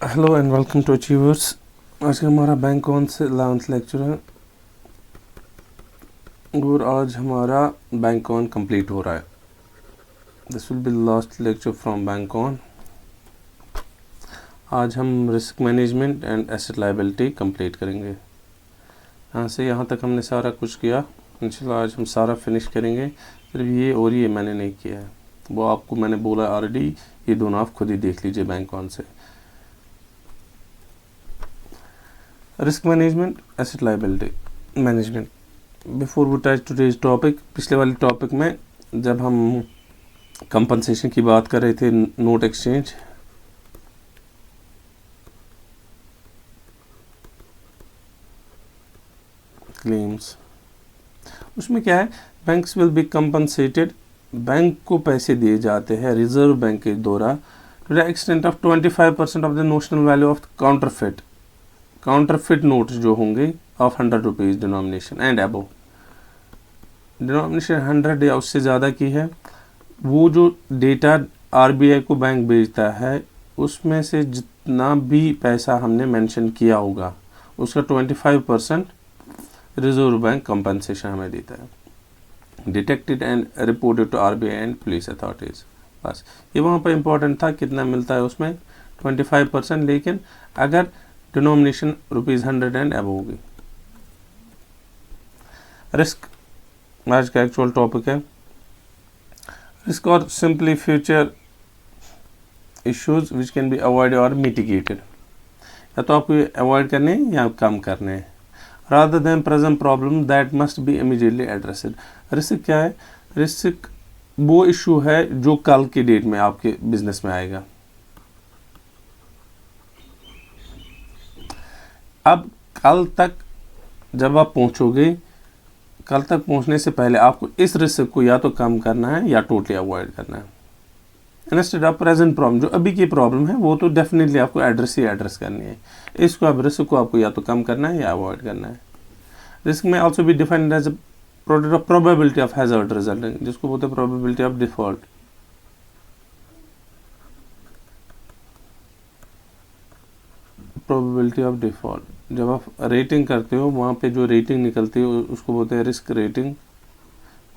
Hello and welcome to achievers. आज का हमारा बैंक ऑन से 11th लेक्चर है और आज हमारा बैंक ऑन कंप्लीट हो रहा है। This will be last lecture from bank on. आज हम risk management and asset liability complete करेंगे। यहाँ से यहाँ तक हमने सारा कुछ किया। इंशाल्लाह आज हम सारा फिनिश करेंगे। सिर्फ ये और ये मैंने नहीं किया है, वो आपको मैंने बोला ऑलरेडी। ये दोनों आप खुद ही देख लीजिए बैंक ऑन से। Risk management, asset liability management. Before we touch today's topic, पिछले वाले टॉपिक में जब हम कंपनसेशन की बात कर रहे थे, नोट एक्सचेंज, क्लेम्स, उसमें क्या है, banks will be compensated, bank को पैसे दिए जाते हैं रिजर्व बैंक के द्वारा to the extent of 25% of the notional value of counterfeit notes जो होंगे of 100 rupees denomination and above. Denomination 100 या उससे ज़्यादा की है, वो जो डेटा आरबीआई को बैंक भेजता है उसमें से जितना भी पैसा हमने मेंशन किया होगा उसका 25% रिजर्व बैंक कंपनसेशन हमें देता है। Detected and reported to RBI and police authorities. बस ये वहाँ पर इम्पोर्टेंट था, कितना मिलता है उसमें 25%, लेकिन अगर डिनोमिनेशन ₹100 एंड अबव होगी। रिस्क आज का एक्चुअल टॉपिक है। रिस्क और simply future issues which can be avoid और मिटिगेटेड, या तो आपको अवॉइड करने हैं या कम करने हैं, rather than present problem that must be immediately addressed। Risk क्या है? रिस्क वो इशू है जो कल की डेट में आपके बिजनेस में आएगा। अब कल तक जब आप पहुंचोगे, कल तक पहुंचने से पहले आपको इस रिस्क को या तो कम करना है या टोटली अवॉइड करना है। इंस्टेड ऑफ प्रेजेंट प्रॉब्लम, जो अभी की प्रॉब्लम है वो तो डेफिनेटली आपको एड्रेस करनी है। इसको अब रिस्क को आपको या तो कम करना है या अवॉइड करना है। रिस्क में ऑल्सो भी defined as product of probability of hazard resulting, जिसको बोलते हैं probability of default. Probability of default, जब आप रेटिंग करते हो वहाँ पे जो रेटिंग निकलती है उसको बोलते हैं रिस्क रेटिंग।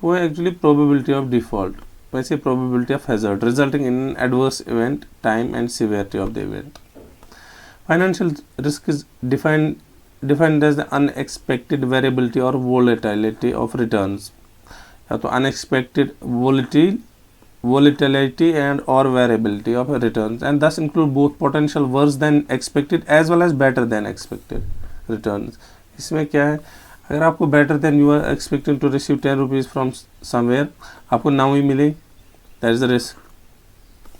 वो है एक्चुअली प्रोबेबिलिटी ऑफ डिफॉल्ट, वैसे probability of hazard resulting in adverse event, time and severity of the event. Financial risk is defined as the unexpected variability or volatility of returns, या तो unexpected volatility and or variability of returns, and thus include both potential worse than expected as well as better than expected returns। इसमें क्या है, अगर आपको better than you are expecting to receive 10 rupees from somewhere, आपको 9 ही मिले, that is the risk,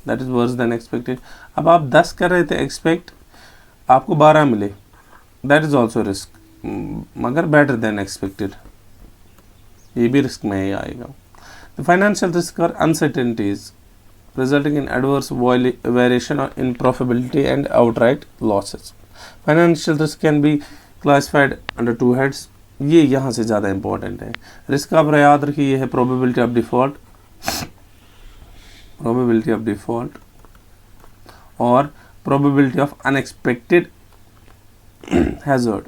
that is worse than expected। अब आप 10 कर रहे थे expect, आपको 12 मिले, that is also risk, मगर better than expected, ये भी रिस्क में ही आएगा। The financial risk are uncertainties resulting in adverse variation in profitability and outright losses। Financial risk can be classified under two heads। ये यहाँ से ज़्यादा इम्पोर्टेंट है। रिस्क आप याद रखिए, ये है प्रोबेबिलिटी ऑफ डिफॉल्ट और probability of unexpected hazard.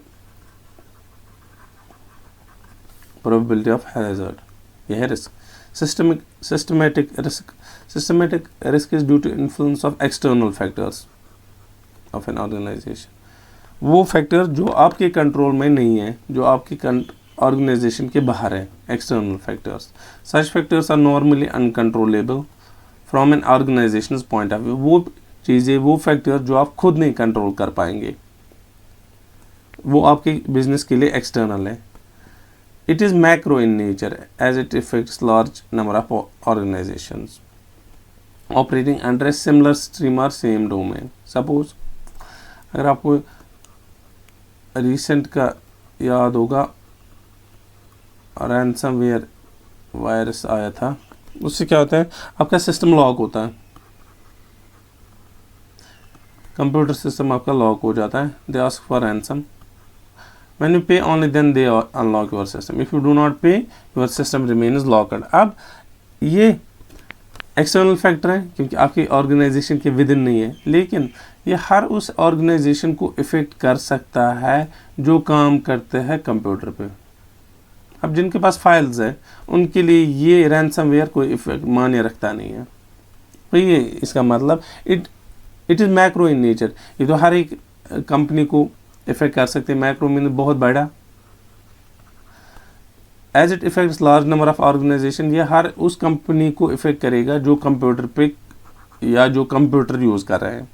Probability of hazard, यह है risk. Systematic risk is due to influence of external factors of an organisation. वो फैक्टर जो आपके कंट्रोल में नहीं है, जो आपकी ऑर्गेनाइजेशन के बाहर है, external factors. Such factors are normally uncontrollable from an organisation point of view. वो चीज़ें, वो फैक्टर जो आप खुद नहीं कंट्रोल कर पाएंगे, वो आपके बिजनेस के लिए एक्सटर्नल है। It is macro in nature as it effects large number of organisations operating under a similar stream और सेम डोमेन। सपोज अगर आपको रिसेंट का याद होगा, रैंसमवेयर वायरस आया था, उससे क्या होता है, आपका सिस्टम लॉक होता है, कंप्यूटर सिस्टम आपका लॉक हो जाता है। They ask for ransom, when you pay only then they unlock your system, if you do not pay your system remains locked। अब ये एक्सटर्नल फैक्टर है क्योंकि आपकी ऑर्गेनाइजेशन के विद इन नहीं है, लेकिन ये हर उस ऑर्गेनाइजेशन को इफ़ेक्ट कर सकता है जो काम करते हैं कंप्यूटर पे। अब जिनके पास फाइल्स है उनके लिए ये रैंसमवेयर कोई इफेक्ट मान्य रखता नहीं है। तो ये इसका मतलब it is macro in nature. ये तो हर एक कंपनी को इफेक्ट कर सकते हैं। मैक्रो मीन बहुत बड़ा। As it effects large number of organisation, ये हर उस कंपनी को इफेक्ट करेगा जो कंप्यूटर पे या जो कंप्यूटर यूज़ कर रहे हैं।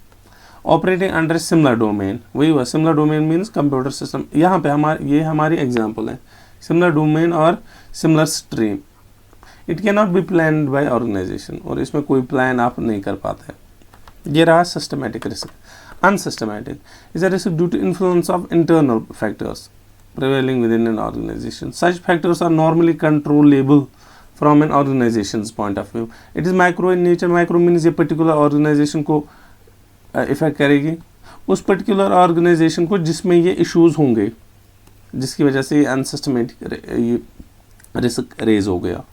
ऑपरेटिंग अंडर सिमिलर डोमेन, वही हुआ similar domain means computer system. यहाँ पे ये हमारी एग्जाम्पल है, सिमिलर डोमेन और similar stream. It can not be plan by organisation, और इसमें कोई प्लान आप नहीं कर पाते। ये रहा systematic risk. Unsystematic is a risk due to influence of internal factors prevailing within an organization. Such factors are normally controllable from an organization's point of view. It is micro in nature. Micro means ये particular organization को effect करेगी, उस particular organization को जिसमें ये issues होंगे, जिसकी वजह से ये अनसिस्टमेटिक रिस्क रेज हो गया.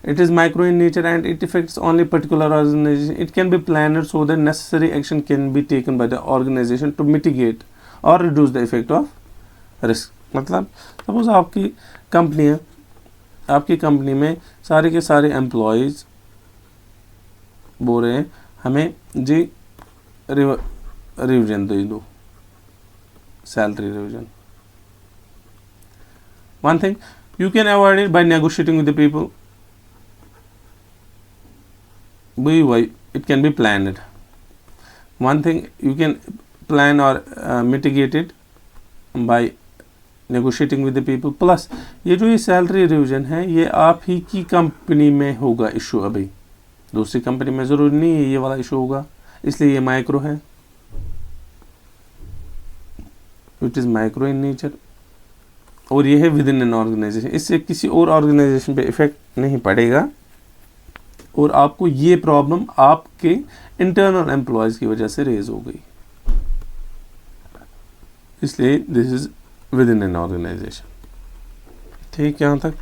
It is micro in nature and it affects only particular organization. It can be planned so that necessary action can be taken by the organization to mitigate or reduce the effect of risk. मतलब suppose आपकी company है, आपकी company में सारे के सारे employees बोल रहे हैं हमें जी रिविजन दो, salary revision. One thing you can avoid it by negotiating with the people. It can be planned. One thing you can plan or mitigate it by negotiating with the people. Plus ये जो ये salary revision है ये आप ही की company में होगा issue, अभी दूसरी कंपनी में ज़रूरी नहीं है ये वाला इशू होगा, इसलिए ये माइक्रो है. It is micro in nature और ये है विद इन एन ऑर्गेनाइजेशन. इससे किसी और ऑर्गेनाइजेशन पे इफेक्ट नहीं पड़ेगा और आपको ये प्रॉब्लम आपके इंटरनल एम्प्लॉयज़ की वजह से रेज हो गई, इसलिए this is with in an organisation. ठीक, यहाँ तक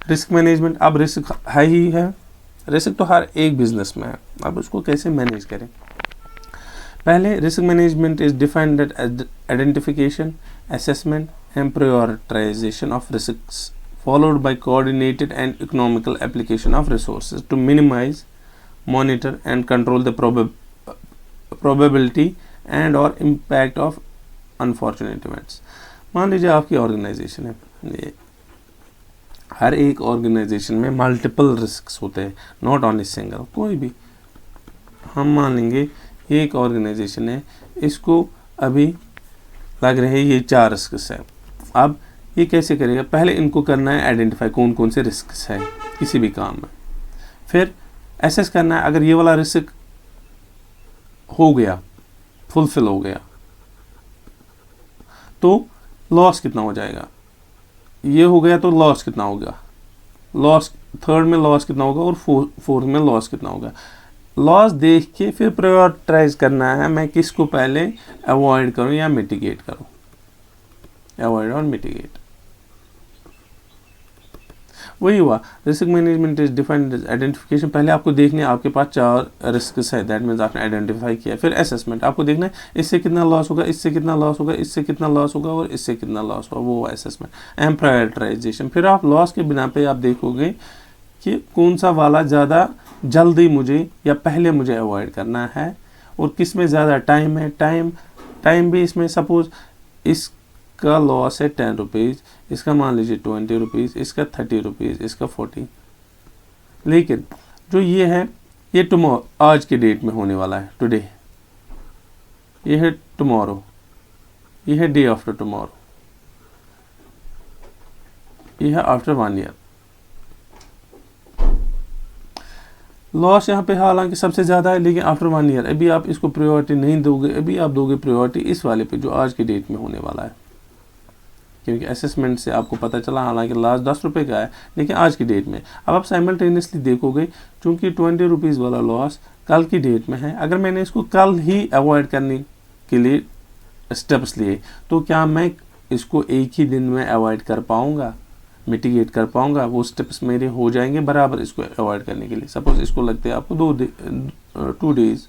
रिस्क मैनेजमेंट. अब रिस्क है ही है, रिस्क तो हर एक बिजनेस में है, अब उसको कैसे मैनेज करें. पहले risk management is defined as identification, assessment and prioritization of risks followed by coordinated and economical application of resources to minimize, monitor and control the probability and or impact of unfortunate events. मान लीजिए आपकी organisation है, ये हर एक organisation में multiple risks होते हैं, not only single. कोई भी हम मान लेंगे एक ऑर्गेनाइजेशन है, इसको अभी लग रहे हैं ये 4 रिस्क्स हैं. अब ये कैसे करेगा, पहले इनको करना है आइडेंटिफाई कौन कौन से रिस्क्स हैं किसी भी काम में, फिर एसेस करना है अगर ये वाला रिस्क हो गया, फुलफिल हो गया तो लॉस कितना हो जाएगा, ये हो गया तो लॉस कितना होगा, लॉस थर्ड में लॉस कितना होगा और फोर्थ में लॉस कितना होगा. लॉस देख के फिर प्रायोरिटाइज करना है मैं किसको पहले अवॉइड करूं या मिटिगेट करूं, अवॉइड और मिटिगेट. वही हुआ risk management is defined as identification. पहले आपको देखने आपके पास 4 रिस्क्स है, दैट मीन्स आपने आइडेंटिफाई किया. फिर असेसमेंट, आपको देखना है इससे कितना लॉस होगा, इससे कितना लॉस होगा, इससे कितना लॉस होगा और इससे कितना लॉस होगा, वो असेसमेंट. एंड प्रायोरिटाइजेशन, फिर आप लॉस के बिना पे आप देखोगे कि कौन सा वाला ज़्यादा जल्दी मुझे या पहले मुझे अवॉइड करना है और किस में ज़्यादा टाइम है. टाइम भी इसमें सपोज इसका लॉस है 10 रुपीज़, इसका मान लीजिए 20 रुपीज़, इसका 30 रुपीज़, इसका 40. लेकिन जो ये है ये टुमारो, आज के डेट में होने वाला है, टुडे. ये है टुमारो, ये है डे आफ्टर टुमारो, ये है आफ्टर 1 ईयर. लॉस यहाँ पे हालांकि सबसे ज़्यादा है लेकिन आफ्टर 1 ईयर. अभी आप इसको प्रायोरिटी नहीं दोगे, अभी आप दोगे प्रायोरिटी इस वाले पे जो आज की डेट में होने वाला है, क्योंकि असेसमेंट से आपको पता चला हालांकि लास्ट 10 रुपये का है लेकिन आज की डेट में. अब आप साइमल्टेनियसली देखोगे चूँकि 20 रुपीज़ वाला लॉस कल की डेट में है, अगर मैंने इसको कल ही अवॉइड करने के लिए स्टेप्स लिए तो क्या मैं इसको एक ही दिन में अवॉइड कर पाऊँगा, मिटिगेट कर पाऊंगा, वो स्टेप्स मेरे हो जाएंगे बराबर इसको अवॉइड करने के लिए. सपोज इसको लगते हैं आपको 2 days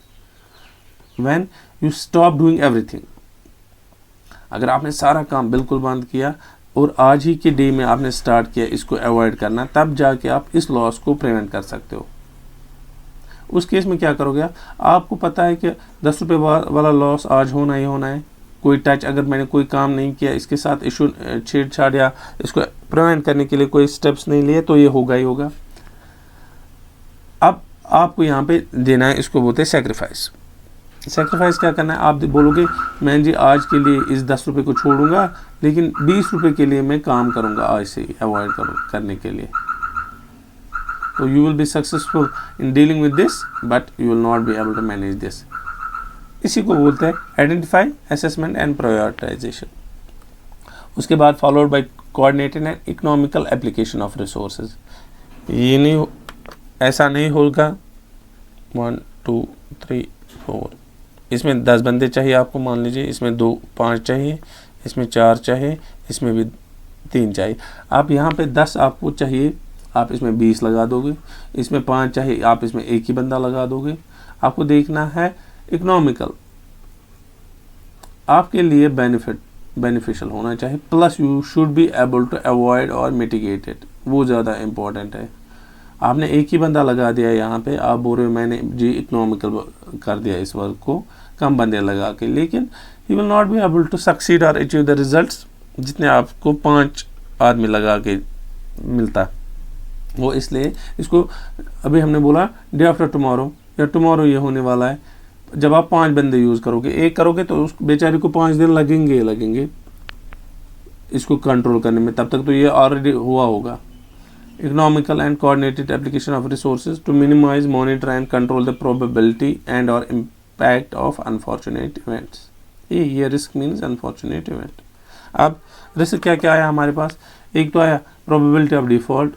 when you stop doing everything. अगर आपने सारा काम बिल्कुल बंद किया और आज ही के डे में आपने स्टार्ट किया इसको अवॉइड करना, तब जाके आप इस लॉस को प्रिवेंट कर सकते हो। उस केस में क्या करोगे, आपको पता है कि 10 रुपये वाला लॉस आज होना ही होना है, कोई टच अगर मैंने कोई काम नहीं किया, इसके साथ इशू छेड़छाड़ या इसको प्रिवेंट करने के लिए कोई स्टेप्स नहीं लिए, तो ये होगा ही होगा। अब आपको यहाँ पे देना है, इसको बोलते हैं सेक्रीफाइस। सेक्रीफाइस क्या करना है, आप बोलोगे मैं जी आज के लिए इस 10 रुपये को छोड़ूंगा, लेकिन 20 रुपये के लिए मैं काम करूंगा आज से ही अवॉइड करने के लिए। तो you will be successful in dealing with this, but you will not be able to manage this. इसी को बोलते हैं आइडेंटिफाई, असेसमेंट एंड प्रायोरिटाइजेशन। उसके बाद followed by coordinated and economical application of resources. ये नहीं, ऐसा नहीं होगा 1 2 3 4, इसमें 10 बंदे चाहिए आपको, मान लीजिए इसमें 2 5 चाहिए, इसमें 4 चाहिए, इसमें भी 3 चाहिए। आप यहाँ पे 10 आपको चाहिए, आप इसमें 20 लगा दोगे, इसमें 5 चाहिए, आप इसमें एक ही बंदा लगा दोगे। आपको देखना है इकोनॉमिकल, आपके लिए बेनिफिशियल होना चाहिए, plus you should be able to avoid और मिटिगेट इट, वो ज़्यादा इम्पोर्टेंट है। आपने एक ही बंदा लगा दिया यहाँ पे, आप बोल रहे हो मैंने जी इकोनॉमिकल कर दिया इस वर्क को कम बंदे लगा के, लेकिन he will not be able to succeed और अचीव द रिजल्ट्स जितने आपको 5 आदमी लगा के मिलता। वो इसलिए इसको अभी हमने बोला डे आफ्टर टुमारो या टुमारो ये होने वाला है। जब आप 5 बंदे यूज़ करोगे, एक करोगे तो उस बेचारे को 5 दिन लगेंगे इसको कंट्रोल करने में, तब तक तो ये ऑलरेडी हुआ होगा। Economical and coordinated application of resources to minimize, monitor and control the probability and or impact of unfortunate events. ये risk means unfortunate event. अब risk क्या क्या आया हमारे पास, एक तो आया probability of default,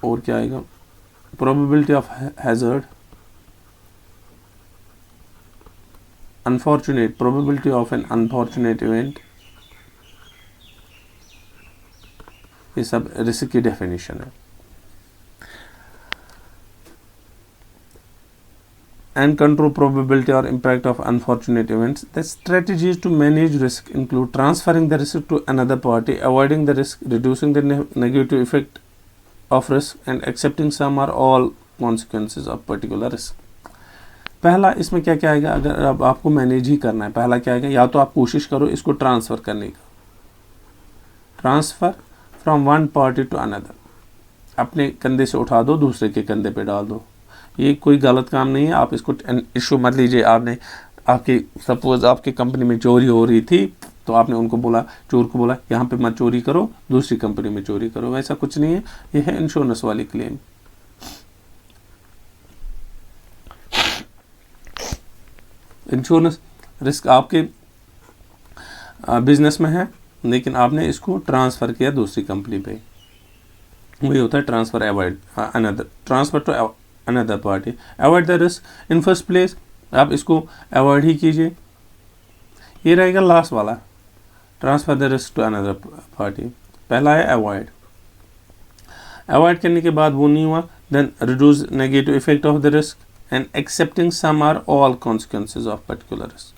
और क्या आएगा probability of hazard, probability of an unfortunate event। ये सब रिस्क की डेफिनेशन है। And control probability or impact of unfortunate events. The strategies to manage risk include transferring the risk to another party, avoiding the risk, reducing the negative effect of risk, and accepting some or all consequences of particular risk. पहला इसमें क्या क्या आएगा, अगर अब आपको manage ही करना है, पहला क्या आएगा, या तो आप कोशिश करो इसको ट्रांसफ़र करने का, transfer from one party to another, अपने कंधे से उठा दो दूसरे के कंधे पे डाल दो। ये कोई गलत काम नहीं है, आप इसको इशू मत लीजिए। आपने आपकी सपोज आपकी कंपनी में चोरी हो रही थी, तो आपने उनको बोला, चोर को बोला यहाँ पे मत चोरी करो, दूसरी कंपनी में चोरी करो, वैसा कुछ नहीं है। ये है इंश्योरेंस वाली क्लेम। इंश्योरेंस रिस्क आपके बिजनेस में है, लेकिन आपने इसको ट्रांसफ़र किया दूसरी कंपनी पे, वही होता है transfer avoid transfer to another party. Avoid the risk in first place, आप इसको अवॉइड ही कीजिए। ये रहेगा लास्ट वाला, transfer the risk to another party. पहला है अवॉइड, अवॉइड करने के बाद वो नहीं हुआ, then reduce negative effect of the risk and accepting some or all consequences of particular risk।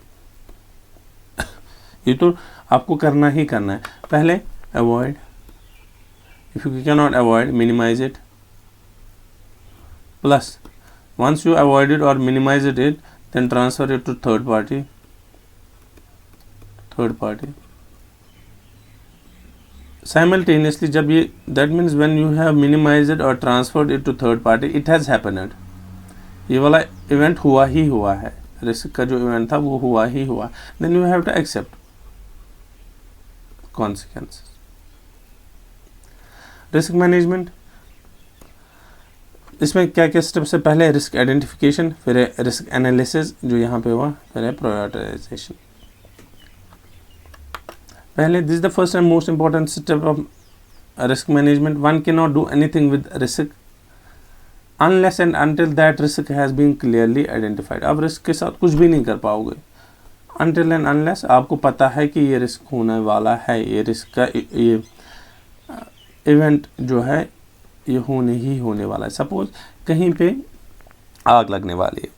ये तो आपको करना ही करना है। पहले avoid, if you cannot avoid, minimize it, plus once you avoid it or minimize it, then transfer it to third party। simultaneously जब ये, that means when you have minimized it or transferred it to third party, it has happened, ये वाला event हुआ ही हुआ है, risk का जो इवेंट था वो हुआ ही हुआ, then you have to accept consequences. Risk management, इसमें क्या क्या स्टेप्स है, पहले रिस्क आइडेंटिफिकेशन, फिर है रिस्क एनालिसिस जो यहाँ पे हुआ, फिर है प्रायोरिटाइजेशन। पहले this the first and most important step of risk management. One can not do anything with risk unless and until that risk has been clearly identified। अब रिस्क के साथ कुछ भी नहीं कर पाओगे until and unless आपको पता है कि ये रिस्क होने वाला है, ये रिस्क का ये इवेंट जो है ये होने ही होने वाला है। सपोज कहीं पे आग लगने वाली है,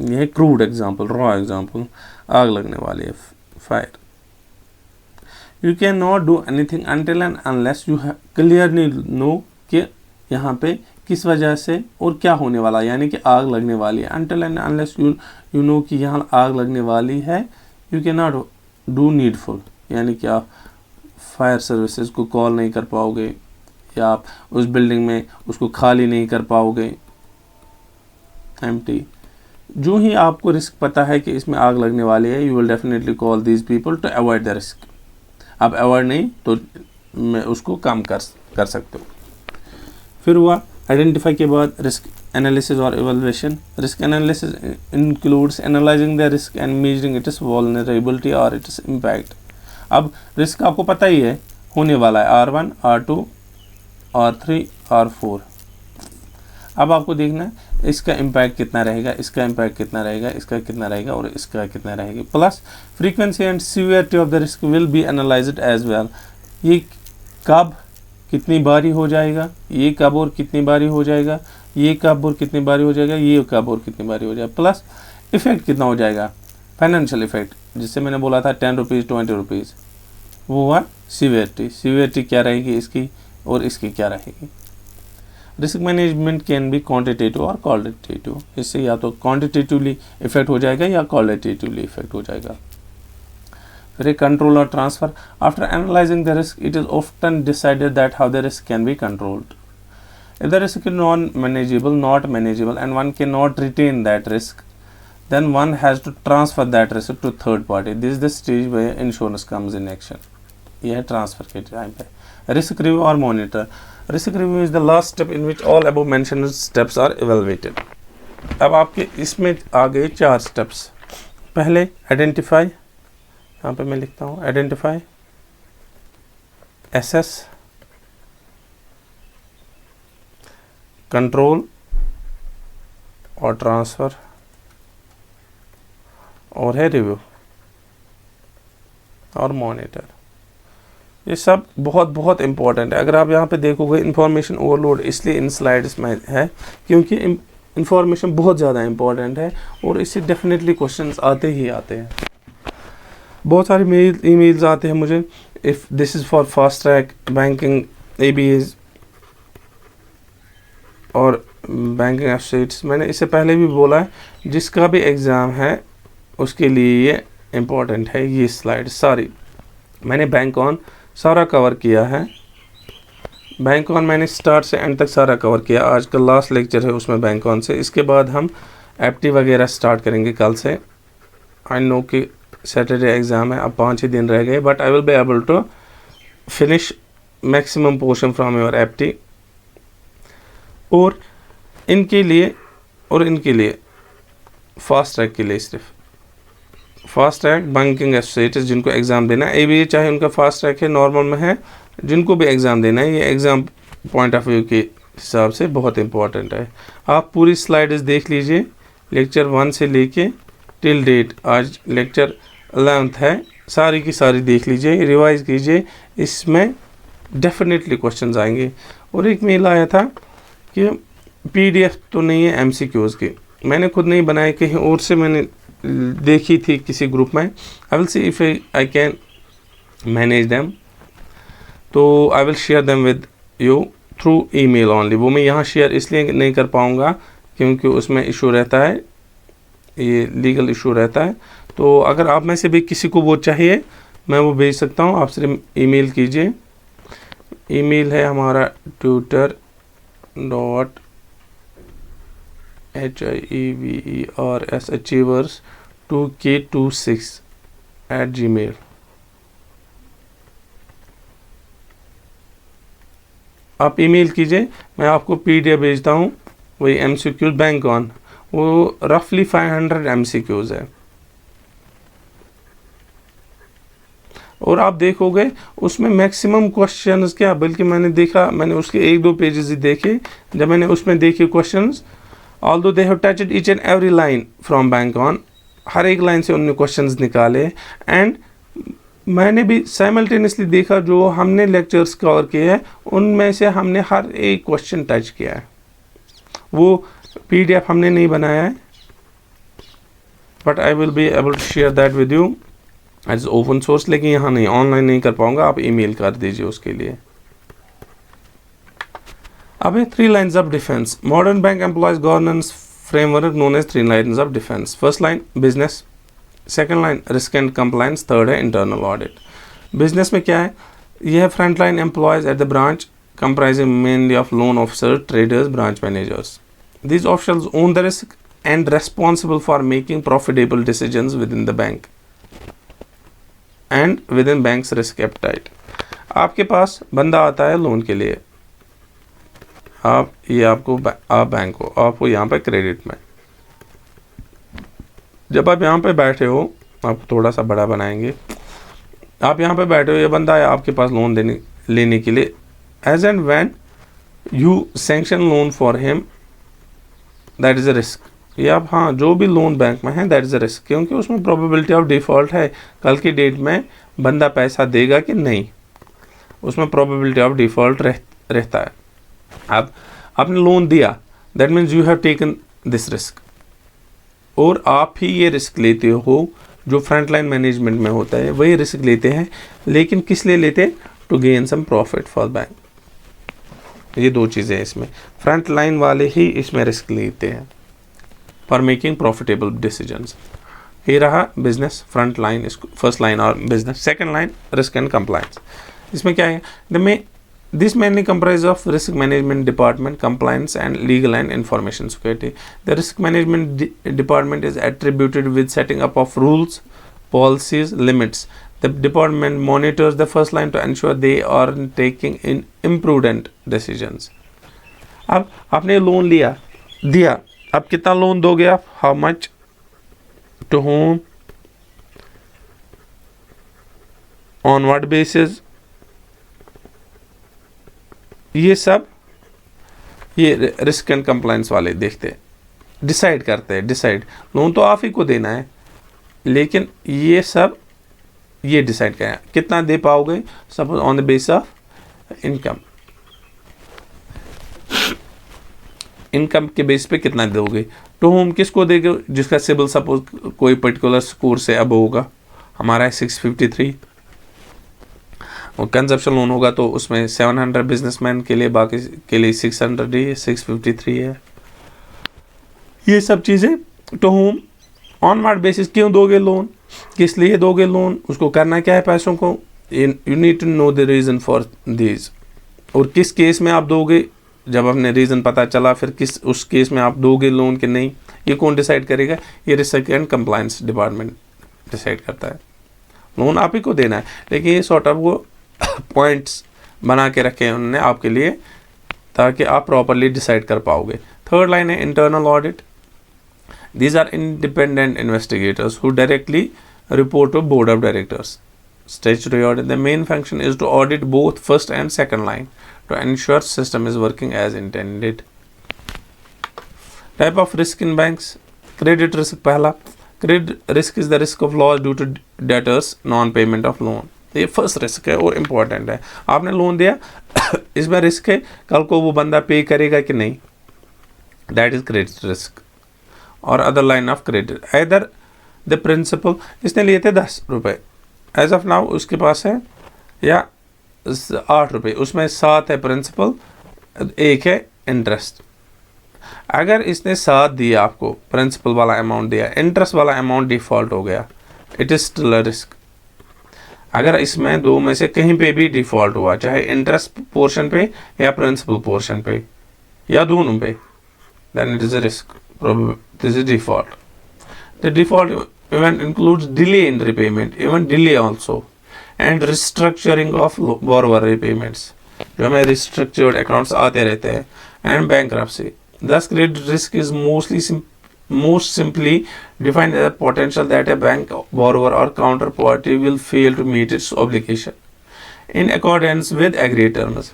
यह क्रूड एग्जांपल, रॉ एग्जांपल, आग लगने वाली है, fire. You can not do anything until and unless you clearly know कि यहाँ पे किस वजह से और क्या होने वाला है, यानी कि आग लगने वाली है। Until and unless you know कि यहाँ आग लगने वाली है, you can not do needful, यानी कि आप फायर सर्विसेज को कॉल नहीं कर पाओगे, या आप उस बिल्डिंग में उसको खाली नहीं कर पाओगे एम्प्टी। जो ही आपको रिस्क पता है कि इसमें आग लगने वाली है, you will definitely call these people to avoid the risk. आप अवॉइड नहीं तो उसको कम कर सकते हो। फिर हुआ आइडेंटिफाई के बाद रिस्क एनालिसिस और evaluation. Risk analysis includes analysing the risk and measuring it's vulnerability और इट्स इम्पैक्ट। अब रिस्क आपको पता ही है होने वाला है, R1, R2, R3, R4। अब आपको देखना है इसका इम्पैक्ट कितना रहेगा, इसका इम्पैक्ट कितना रहेगा, इसका कितना रहेगा और इसका कितना रहेगा। Plus frequency and severity of the risk will be analysed as well. ये कब कितनी बारी हो जाएगा, ये कब और कितनी बारी हो जाएगा, ये कब और कितनी बारी हो जाएगा, ये कब और कितनी बारी हो जाएगा। प्लस इफेक्ट कितना हो जाएगा, फाइनेंशियल इफेक्ट, जिससे मैंने बोला था 10 रुपीज़ 20 रुपीज़, वो हुआ सीवियरिटी। सीवियरिटी क्या रहेगी इसकी और इसकी क्या रहेगी। Risk management can be quantitative और क्वालिटेटिव। इससे या तो क्वांटिटेटिवली इफेक्ट हो जाएगा या क्वालिटेटिवली इफेक्ट हो जाएगा। फिर कंट्रोल और transfer. After analysing the risk it is often decided that how the risk can be controlled. If the risk is not manageable and one can not retain that risk, then one has to transfer that risk to third party. This is the stage where insurance comes in action. यह है transfer के time पे। Risk review और monitor. Risk review is the last step in which all above mentioned steps are evaluated. अब आपके इसमें आ गए 4 steps. पहले आइडेंटिफाई, यहाँ पे मैं लिखता हूँ आइडेंटिफाई, एसेस, कंट्रोल और ट्रांसफर, और है रिव्यू और मॉनिटर। ये सब बहुत बहुत इंपॉर्टेंट है। अगर आप यहाँ पे देखोगे इंफॉर्मेशन ओवरलोड इसलिए इन स्लाइड्स में है क्योंकि इंफॉर्मेशन बहुत ज़्यादा इंपॉर्टेंट है और इससे डेफिनेटली क्वेश्चंस आते ही आते हैं। बहुत सारे ईमेल्स आते हैं मुझे, if this is for fast track banking, ABAs और बैंकिंग एसोसिएट्स। मैंने इससे पहले भी बोला है, जिसका भी एग्ज़ाम है उसके लिए ये इम्पोर्टेंट है। ये स्लाइड सारी मैंने बैंक ऑन सारा कवर किया है। बैंक ऑन मैंने स्टार्ट से एंड तक सारा कवर किया। आज का लास्ट लेक्चर है उसमें बैंक ऑन से। इसके बाद हम एप्टी वगैरह स्टार्ट करेंगे कल से। आई नो कि सैटरडे एग्ज़ाम है, अब 5 ही दिन रह गए, but I will be able to finish maximum portion from your apti. और इनके लिए फास्ट ट्रैक के लिए सिर्फ फास्ट ट्रैक बैंकिंग एसोसिएट्स जिनको एग्ज़ाम देना है, ABA चाहे उनका फास्ट ट्रैक है नॉर्मल में है, जिनको भी एग्ज़ाम देना है, ये एग्ज़ाम पॉइंट ऑफ व्यू के हिसाब से बहुत इंपॉर्टेंट है। आप पूरी स्लाइड्स देख लीजिए, लेक्चर 1 से लेके टिल डेट, आज लेक्चर 11th है, सारी की सारी देख लीजिए, रिवाइज कीजिए, इसमें डेफिनेटली क्वेश्चंस आएंगे। और एक मेल आया था कि PDF तो नहीं है MCQs की, मैंने खुद नहीं बनाए, कहीं और से मैंने देखी थी किसी ग्रुप में। I will see if I can manage them, तो I will share them with you through email only. वो मैं यहाँ शेयर इसलिए नहीं कर पाऊँगा क्योंकि उसमें इशू रहता है, ये लीगल इशू रहता है। तो अगर आप में से भी किसी को वो चाहिए, मैं वो भेज सकता हूँ, आप सिर्फ ईमेल कीजिए। ईमेल है हमारा tutor.HIEVERS2K26@gmail। आप ईमेल कीजिए, मैं आपको PDF भेजता हूँ। वही MCQs बैंक ऑन, वो रफली 500 MCQs है। और आप देखोगे उसमें मैक्सिमम क्वेश्चंस क्या, बल्कि मैंने उसके 1-2 पेजेस ही देखे। जब मैंने उसमें देखे questions, although they have touched each and every line from bank on, हर एक लाइन से उन्होंने क्वेश्चंस निकाले, एंड मैंने भी साइमल्टेनियसली देखा, जो हमने लेक्चर्स कवर किए हैं उनमें से हमने हर एक क्वेश्चन टच किया है। वो PDF हमने नहीं बनाया है, but I will be able to share that with you as open source, लेकिन यहाँ नहीं, ऑनलाइन नहीं कर पाऊंगा, आप ईमेल कर दीजिए उसके लिए। अब 3 lines of defence. Modern bank employs governance framework known as 3 lines of defence. First line business, second line risk and compliance, third है इंटरनल ऑडिट। बिजनेस में क्या है, यह है front line employees at the branch comprising mainly of loan officers, traders, branch managers. These officials own the risk and responsible for making profitable decisions within the bank and within bank's risk appetite. आपके पास बंदा आता है loan के लिए, आप bank हो, आपको यहाँ पे क्रेडिट में, जब आप यहाँ पे बैठे हो, आप थोड़ा सा बड़ा बनाएंगे, आप यहाँ पे बैठे हो, ये बंदा है आपके पास लोन लेने के लिए। As and when you sanction loan for him, that is a risk. ये आप, हाँ, जो भी लोन बैंक में है that is a risk, क्योंकि उसमें probability of default है, कल की डेट में बंदा पैसा देगा कि नहीं, उसमें probability of default रहता है। अब आपने लोन दिया, that means you have taken this risk, और आप ही ये रिस्क लेते हो, जो फ्रंट लाइन मैनेजमेंट में होता है वही रिस्क लेते हैं, लेकिन किस लिए लेते हैं, to gain some profit for bank. ये दो चीज़ें हैं इसमें, फ्रंट लाइन वाले ही इसमें रिस्क लेते हैं फॉर मेकिंग प्रॉफिटेबल डिसीजंस। ये रहा बिजनेस, फ्रंट लाइन, इसको फर्स्ट लाइन और business. Second line risk and compliance. इसमें क्या है, this mainly comprise of risk management department, compliance and legal and information security. The risk management department is attributed with setting up of rules, policies, limits. The department monitors the first line to ensure they are taking in imprudent decisions. अब आपने loan दिया, अब कितना loan दोगे आप, how much, to whom, on what basis, ये सब ये रिस्क एंड कंप्लायंस वाले देखते हैं, डिसाइड करते हैं। लोन तो आप ही को देना है, लेकिन ये सब ये डिसाइड करें कितना दे पाओगे, suppose on the base of income के बेस पे कितना दोगे, तो हम किसको देंगे, जिसका सिबिल सपोज कोई पर्टिकुलर स्कोर से अब होगा, हमारा है 653, और कंजप्शन लोन होगा तो उसमें 700 बिजनेसमैन के लिए, बाकी के लिए 600 ही, 653 है। ये सब चीज़ें तो होम ऑन व्हाट बेसिस क्यों दोगे लोन, किस लिए दोगे लोन, उसको करना क्या है पैसों को, you need to know the reason for these, और किस केस में आप दोगे, जब आपने रीज़न पता चला फिर किस उस केस में आप दोगे लोन कि नहीं, ये कौन डिसाइड करेगा, ये risk and compliance department decide करता है। लोन आप ही को देना है, लेकिन ये सॉर्ट ऑफ वो पॉइंट्स बना के रखे हैं उन्होंने आपके लिए, ताकि आप प्रॉपरली डिसाइड कर पाओगे। थर्ड लाइन है internal audit. These are independent investigators who directly report to board of directors. Statutory audit. The main function is to audit both first and second line to ensure system is working as intended. Type of risk in banks. Credit risk पहला. Credit risk is the risk of loss due to debtors non-payment of loan. ये first risk है और important है। आपने loan दिया, इसमें risk है कल को वो बंदा पे करेगा कि नहीं, दैट इज क्रेडिट रिस्क। और अदर लाइन ऑफ क्रेडिट, इधर द प्रिंसिपल, इसने लिए थे 10 रुपये, एज ऑफ नाउ उसके पास है या 8 रुपये, उसमें 7 है प्रिंसिपल, 1 है इंटरेस्ट। अगर इसने 7 दिया आपको, प्रिंसिपल वाला अमाउंट दिया, इंटरेस्ट वाला अमाउंट डिफॉल्ट हो गया, it is still a risk. अगर इसमें दो में से कहीं पे भी डिफॉल्ट हुआ, चाहे इंटरेस्ट पोर्शन पे या प्रिंसिपल पोर्शन पे या दोनों पे, then it is a risk. This is default. The default event includes delay in repayment, even delay also, and restructuring of borrower repayments. जो हमें restructured accounts आते रहते हैं, and bankruptcy. Thus, credit risk is most simply defined as a potential that a bank borrower or counterparty will fail to meet its obligation in accordance with agreed terms.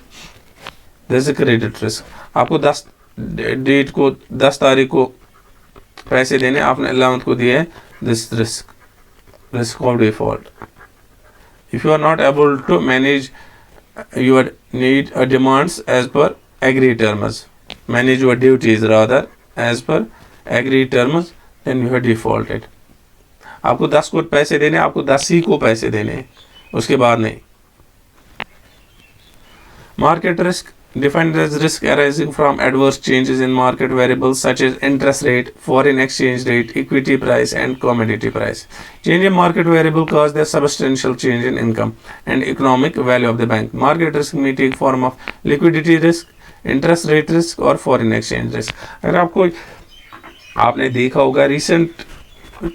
This is a credit risk. आपको 10 तारीख को पैसे देने, आपने 11th को दिए, this risk of default. If you are not able to manage your need or demands as per agreed terms, manage your duties rather as per agreed terms, then you have defaulted. आपको 10 को पैसे देने, आपको 10 ही को पैसे देने, उसके बाद नहीं. Market risk defined as risk arising from adverse changes in market variables such as interest rate, foreign exchange rate, equity price and commodity price. Change in market variable cause the substantial change in income and economic value of the bank. Market risk may take form of liquidity risk, interest rate risk और foreign exchange risk. अगर आपने देखा होगा recent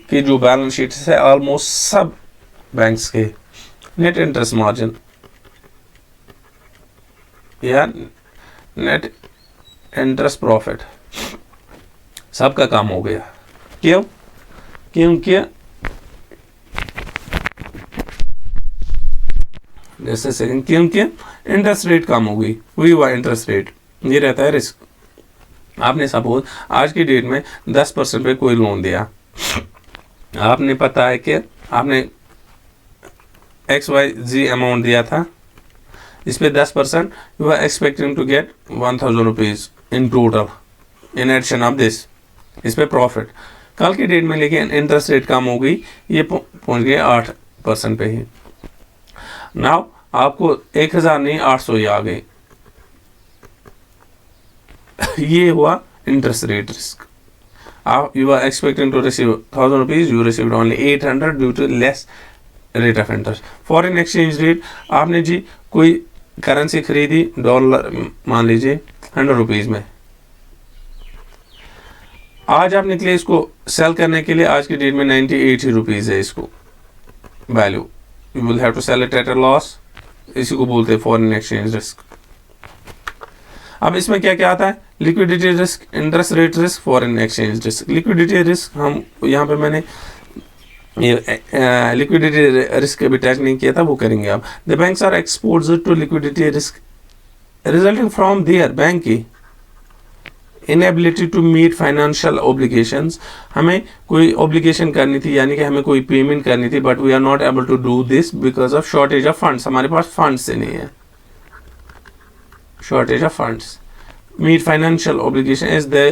की जो balance sheet है almost सब banks के नेट इंटरेस्ट मार्जिन या नेट इंटरेस्ट प्रॉफिट सबका कम हो गया. क्यों? क्योंकि जैसे सेकंड क्योंकि इंटरेस्ट रेट कम हो गई. वही हुआ इंटरेस्ट रेट, ये रहता है रिस्क. आपने सपोज आज की डेट में 10% पे कोई लोन दिया, आपने पता है कि आपने XYZ अमाउंट दिया था, इस पे 10% you are expecting to get 1000 rupees in total in addition of this, इस पे प्रॉफिट. कल की डेट में लेकिन इंटरेस्ट रेट कम हो गई, ये पहुंच गए 8% पे ही. नाउ आपको 1000 नहीं 800 ही आ गए. ये हुआ interest rate risk. You are expecting to receive 1000 rupees, you received only 800 due to less rate of interest. Foreign exchange rate, आपने जी कोई करेंसी खरीदी डॉलर मान लीजिए 100 रुपीज में, आज आप निकले इसको सेल करने के लिए, आज की डेट में 98 रुपीज है इसको value. You will have to sell it at a loss. इसी को बोलते हैं फॉरेन एक्सचेंज रिस्क. अब इसमें क्या क्या आता है? Liquidity risk, interest rate risk, foreign exchange risk. Liquidity risk हम यहाँ पे मैंने लिक्विडिटी रिस्क अभी टच नहीं किया था, वो करेंगे आप. The banks are exposed to liquidity risk resulting from their bank की inability to meet financial obligations. हमें कोई ऑब्लिगेशन करनी थी, यानी कि हमें कोई पेमेंट करनी थी, but we are not able to do this because of shortage of funds. हमारे पास फंड्स से नहीं है, shortage of funds. Meet financial obligation as they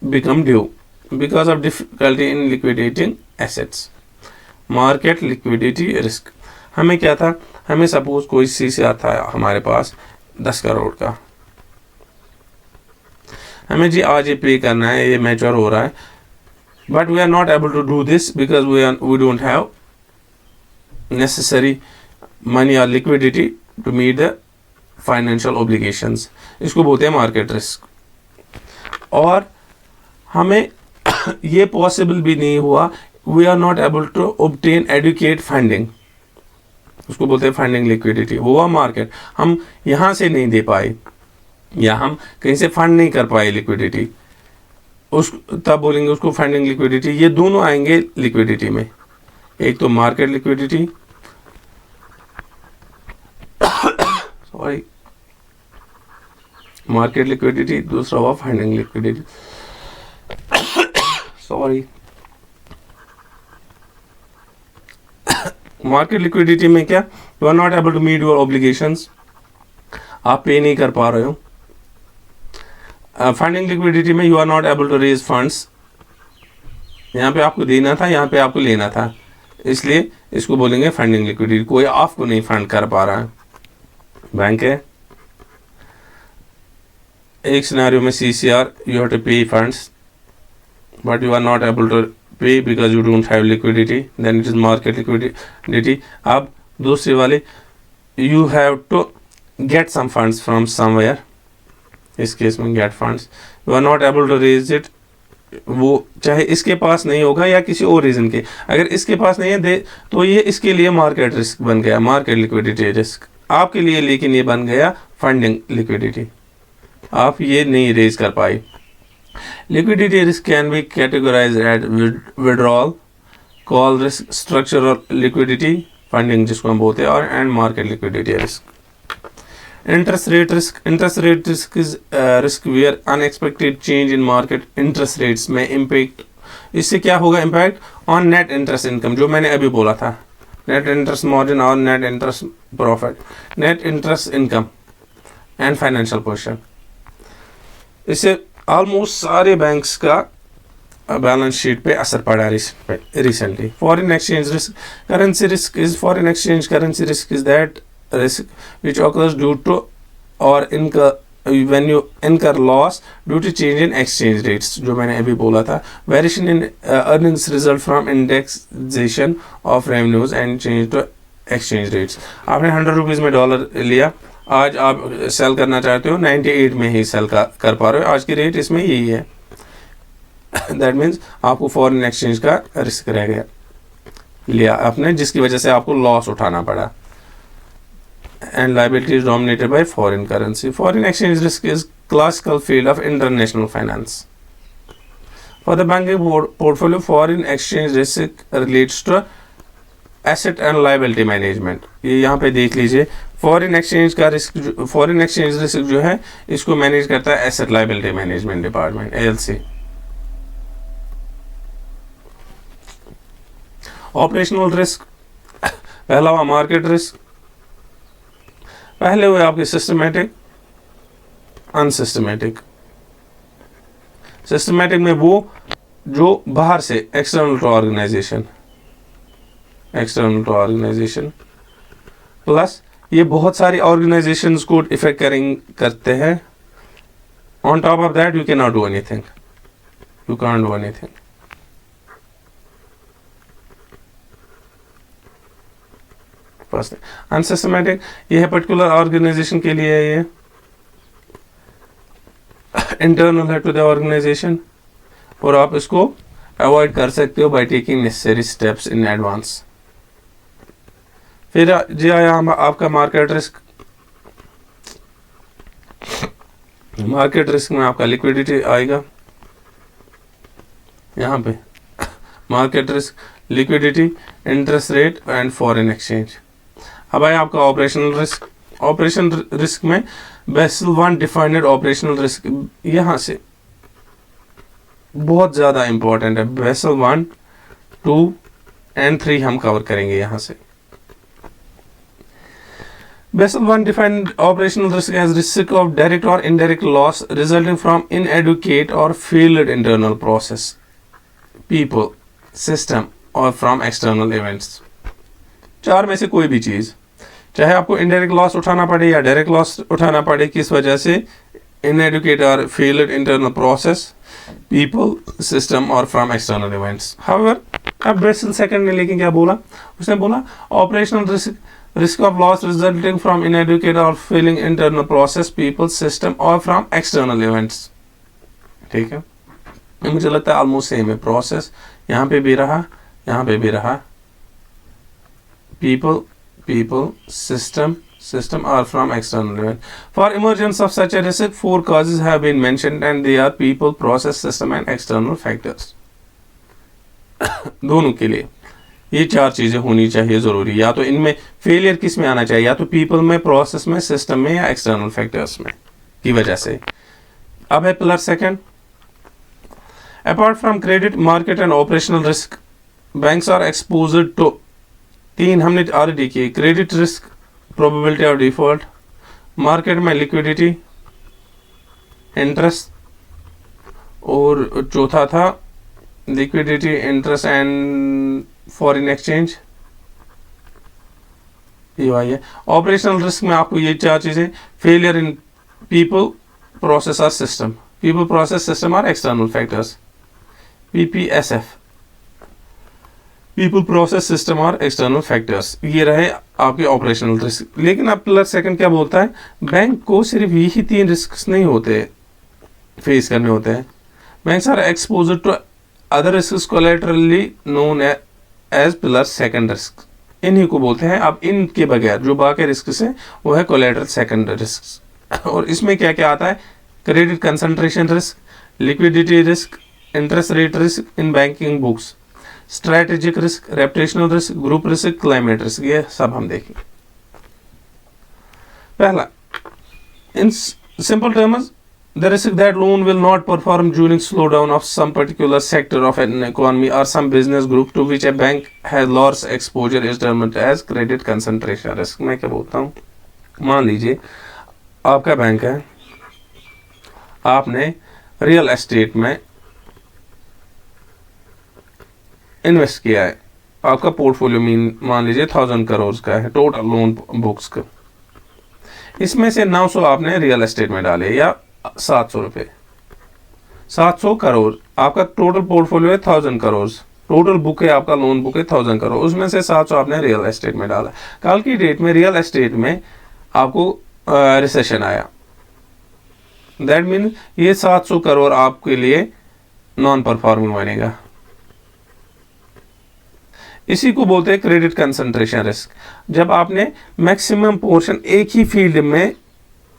become due because of difficulty in liquidating assets. Market liquidity risk. हमें क्या था? हमें suppose कोई CC आता है हमारे पास 10 करोड़ का, हमें जी आज ये पे करना है, ये मैच्योर हो रहा है, but we are not able to do this because we don't have necessary money or liquidity to meet the financial obligations. इसको बोलते हैं मार्केट रिस्क. और हमें ये पॉसिबल भी नहीं हुआ, we are not able to obtain adequate funding, उसको बोलते हैं फंडिंग लिक्विडिटी. वो हुआ मार्केट. हम यहाँ से नहीं दे पाए या हम कहीं से फंड नहीं कर पाए लिक्विडिटी, उस तब बोलेंगे उसको फंडिंग लिक्विडिटी. ये दोनों आएंगे लिक्विडिटी में, एक तो मार्केट लिक्विडिटी मार्केट लिक्विडिटी, दूसरा हुआ funding liquidity. Sorry, market liquidity में क्या? You are not able to meet your obligations, आप पे नहीं कर पा रहे हो. फंडिंग लिक्विडिटी में you are not able to raise funds, यहाँ पे आपको देना था, यहाँ पे आपको लेना था, इसलिए इसको बोलेंगे फंडिंग लिक्विडिटी. कोई आपको नहीं फंड कर पा रहा है. बैंक है, एक सिनेरियो में CCR you have to pay funds but you are not able to pay because you don't have liquidity, then it is market liquidity. अब दूसरी वाले you have to get some funds from somewhere, इस case में get funds, you are not able to raise it. वो चाहे इसके पास नहीं होगा या किसी और रीजन के, अगर इसके पास नहीं है तो ये इसके लिए मार्केट रिस्क बन गया, मार्केट लिक्विडिटी रिस्क आपके लिए, लेकिन ये बन गया फंडिंग लिक्विडिटी, आप ये नहीं रेज कर पाए. Liquidity risk can be categorised at withdrawal, call risk, structural liquidity, funding जिसको हम बोलते हैं, और and market liquidity risk. Interest rate risk. Interest rate risk is risk where unexpected change in market interest rates में impact. इससे क्या होगा? Impact on net interest income, जो मैंने अभी बोला था, नेट इंटरेस्ट मार्जिन और net interest profit, net interest income and financial position. इससे ऑलमोस्ट सारे बैंक्स का बैलेंस शीट पे असर पड़ा recently. Foreign exchange risk, currency risk is foreign exchange currency risk is that risk which occurs due to और when you incur loss due to change in exchange rates, जो मैंने अभी बोला था, variation in earnings result from indexation of revenues and change to exchange rates। आपने 100 rupees में dollar लिया, आज आप सेल करना चाहते हो 98 में ही सेल कर पा रहे हो, आज की रेट इसमें यही है। दैट मीन्स आपको फॉरेन एक्सचेंज का रिस्क रह गया, लिया आपने, जिसकी वजह से आपको लॉस उठाना पड़ा। And liability is dominated by foreign currency. Foreign exchange risk is classical field of international finance. For the banking portfolio, foreign exchange risk relates to asset and liability management। ये यहाँ पे देख लीजिए, फॉरेन एक्सचेंज का risk, foreign exchange risk जो है इसको manage करता है asset liability management department, ALC। Operational risk, पहला हुआ मार्केट रिस्क, पहले हुए आपके सिस्टमेटिक, अनसिस्टमेटिक। सिस्टमेटिक में वो जो बाहर से एक्सटर्नल टू ऑर्गेनाइजेशन, प्लस ये बहुत सारी ऑर्गेनाइजेशंस को इफेक्ट करते हैं। On top of that you can not do anything, you can't do anything. First unsystematic, ये है पर्टिकुलर ऑर्गेनाइजेशन के लिए, ये इंटरनल है टू द ऑर्गेनाइजेशन, और आप इसको अवॉइड कर सकते हो by taking necessary steps in advance. फिर जी आया आपका मार्केट रिस्क। मार्केट रिस्क में आपका लिक्विडिटी आएगा यहाँ पे, market risk, liquidity, interest rate and foreign exchange. अब आया आपका ऑपरेशनल रिस्क। ऑपरेशन रिस्क में बेसल 1 डिफाइंड ऑपरेशनल रिस्क, यहाँ से बहुत ज़्यादा इंपॉर्टेंट है। बेसल 1, 2 एंड 3 हम कवर करेंगे यहाँ से। Basel 1 defined operational risk as risk of direct or indirect loss resulting from inadequate or failed internal process, people, system or from external events। चार में से कोई भी चीज़, चाहे आपको इनडायरेक्ट लॉस उठाना पड़े या डायरेक्ट लॉस उठाना पड़े, किस वजह से, inadequate or failed internal process, people, system और from external events। However, अब बेसल सेकंड ने लेकिन क्या बोला, उसने बोला operational risk of loss resulting from inadequate or failing internal process, people, system or from external events। ठीक है, मुझे लगता है ऑलमोस्ट सेम है। प्रोसेस यहाँ पे भी रहा, यहाँ पे भी रहा। people, system are from external event। For emergence of such a risk, 4 causes have been mentioned and they are people, process, system and external factors। दोनों के लिए ये 4 चीजें होनी चाहिए जरूरी। या तो इनमें फेलियर किस में आना चाहिए, या तो पीपल में, प्रोसेस में, सिस्टम में या एक्सटर्नल फैक्टर्स में की वजह से। अब है pillar second, apart from credit, market and operational risk, banks are exposed to, 3 हमने ऑलरेडी किए, credit risk, probability of default, market में लिक्विडिटी, इंटरेस्ट, और चौथा था liquidity, interest and foreign exchange. ये आई है। ऑपरेशनल रिस्क में आपको ये 4 चीजें, फेलियर इन पीपल, प्रोसेस और सिस्टम, पीपल, प्रोसेस, सिस्टम और external factors, PPSF, people, process, system और एक्सटर्नल फैक्टर्स। ये रहे आपके ऑपरेशनल रिस्क। लेकिन अब पिलर सेकंड क्या बोलता है, बैंक को सिर्फ यही 3 रिस्क नहीं होते फेस करने होते हैं। Banks are exposed to other risk collaterally known as pillar second risk, इन्हीं को बोलते हैं। अब इनके बगैर जो बाकी रिस्क है वो है कोलैटरल सेकंड रिस्क। और इसमें क्या क्या आता है, credit concentration risk, liquidity risk, interest rate risk in banking books, strategic risk, reputational risk, group risk, climate risk, ये सब हम देखेंगे। पहला, in simple terms, the risk that loan will not perform during slowdown of some particular sector of an economy or some business group to which a bank has large exposure is termed as credit concentration risk. मैं क्या बोलता हूँ, मान लीजिए आपका bank है, आपने real estate में इन्वेस्ट किया है, आपका पोर्टफोलियो मान लीजिए 1000 करोड़ का है टोटल लोन बुक्स का, इसमें से 900 आपने रियल एस्टेट में डाले या 700 रुपये, 700 करोड़ आपका टोटल पोर्टफोलियो है 1000 करोड़, टोटल बुक है आपका लोन बुक है 1000 करोड़, उसमें से 700 आपने रियल एस्टेट में डाला। कल की डेट में रियल एस्टेट में आपको रिसेशन आया, दैट मीन ये 700 करोड़ आपके लिए नॉन परफॉर्मिंग बनेगा। इसी को बोलते हैं क्रेडिट कंसंट्रेशन रिस्क। जब आपने मैक्सिमम पोर्शन एक ही फील्ड में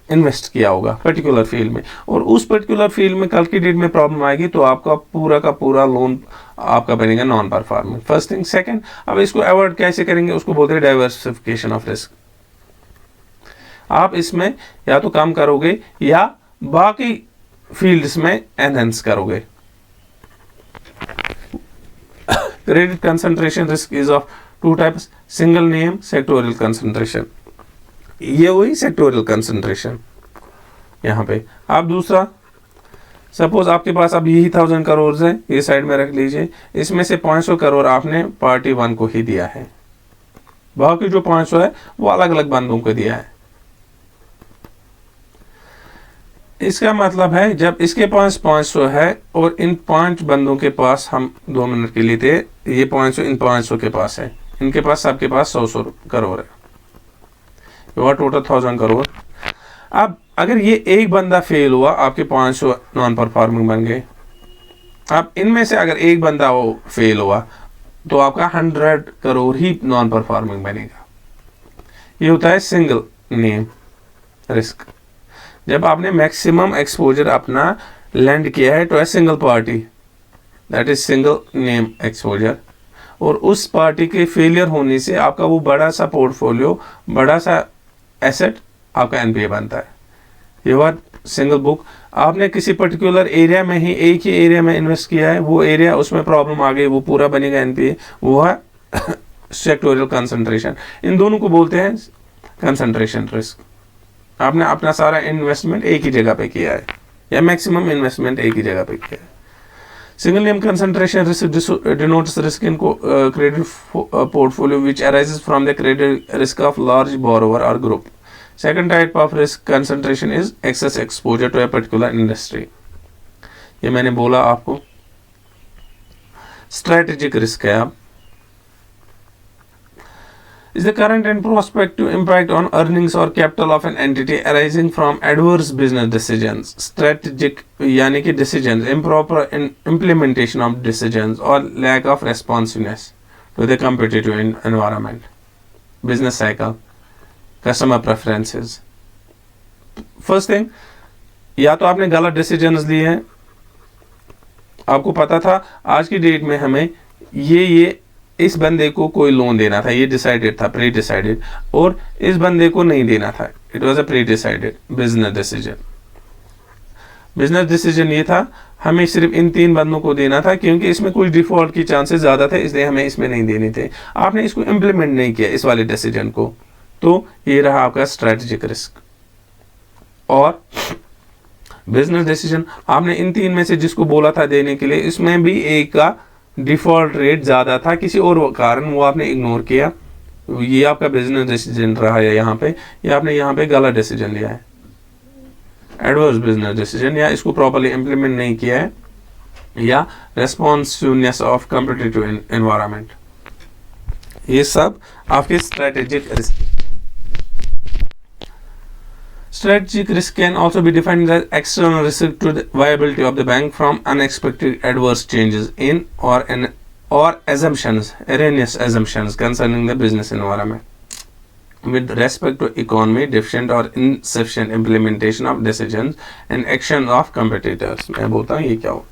इन्वेस्ट किया होगा पर्टिकुलर फील्ड में, और उस पर्टिकुलर फील्ड में कल की डेट में प्रॉब्लम आएगी तो आपका पूरा का पूरा लोन आपका बनेगा non performing. First thing. Second, अब इसको अवॉइड कैसे करेंगे, उसको बोलते हैं डाइवर्सिफिकेशन ऑफ रिस्क। आप इसमें या तो कम करोगे या बाकी फील्ड्स में एनहेंस करोगे। Credit concentration risk is of two types, single name sectorial concentration, ये वही sectorial concentration यहाँ पे। आप दूसरा, सपोज आपके पास अब यही 1000 करोड़ है, ये साइड में रख लीजिए, इसमें से 500 करोड़ आपने पार्टी 1 को ही दिया है, बाकी जो 500 है वो अलग अलग बंदों को दिया है। इसका मतलब है जब इसके पास 500 है और इन 5 बंदों के पास हम 2 मिनट के लिए थे, ये 500 इन 500 के पास है, इनके पास सबके पास 100 करोड़ है, ये टोटल 1000 करोड़। अब अगर ये एक बंदा फेल हुआ, आपके 500 नॉन परफॉर्मिंग बन गए। अब इनमें से अगर एक बंदा वो फेल हुआ तो आपका 100 करोड़ ही नॉन परफॉर्मिंग बनेगा। ये होता है सिंगल नेम रिस्क। जब आपने मैक्सिमम एक्सपोजर अपना लैंड किया है to a single party, that is single name exposure, और उस पार्टी के फेलियर होने से आपका वो बड़ा सा पोर्टफोलियो, बड़ा सा एसेट आपका एनपीए बनता है। ये बात सिंगल बुक, आपने किसी पर्टिकुलर एरिया में ही एक ही एरिया में इन्वेस्ट किया है, वो एरिया उसमें प्रॉब्लम आ गई, वो पूरा बनेगा एनपीए, वो है सेक्टोरियल कंसंट्रेशन। इन दोनों को बोलते हैं कंसंट्रेशन रिस्क। आपने अपना सारा इन्वेस्टमेंट एक ही जगह पे किया है या मैक्सिमम इन्वेस्टमेंट एक ही जगह पे किया है। Single name concentration risk denotes risk in credit portfolio which arises from the credit risk of large borrower और group. Second type of risk concentration is excess exposure to a particular industry. ये मैंने बोला आपको strategic risk है। अब is the current and prospective impact on earnings or capital of an entity arising from adverse business decisions, strategic यानी कि decisions, improper implementation of decisions or lack of responsiveness to the competitive environment, business cycle, customer preferences. First thing, या तो आपने गलत decisions लिए हैं, आपको पता था आज की डेट में हमें ये इस बंदे को कोई लोन देना था, ये डिसाइडेड था, प्री डिसाइडेड, और इस बंदे को नहीं देना था, it was a pre decided business decision. Business decision ये था हमें सिर्फ इन 3 बंदों को देना था क्योंकि इसमें कुछ डिफॉल्ट की चांसेस ज़्यादा थे, इसलिए हमें इसमें नहीं देने थे। आपने इसको इम्प्लीमेंट नहीं किया इस वाले डिसीजन को, तो ये रहा आपका स्ट्रेटेजिक रिस्क। और बिजनेस डिसीजन, आपने इन 3 में से जिसको बोला था देने के लिए, इसमें भी एक का डिफॉल्ट रेट ज़्यादा था, किसी और कारण वो आपने इग्नोर किया, ये आपका बिजनेस डिसीजन रहा है। यहाँ पे या आपने यहाँ पे गलत डिसीजन लिया है, एडवर्स बिजनेस डिसीजन, या इसको प्रॉपर्ली इम्प्लीमेंट नहीं किया है, या रेस्पॉन्सिवनेस ऑफ कॉम्पिटिटिव एनवायरनमेंट, ये सब आपके strategic risk. Strategic risk can also be defined as external risk to the viability of the bank from unexpected adverse changes in or assumptions, erroneous assumptions concerning the business environment with respect to economy, deficient or insufficient implementation of decisions and action of competitors. मैं बोलता हूँ ये क्या हो,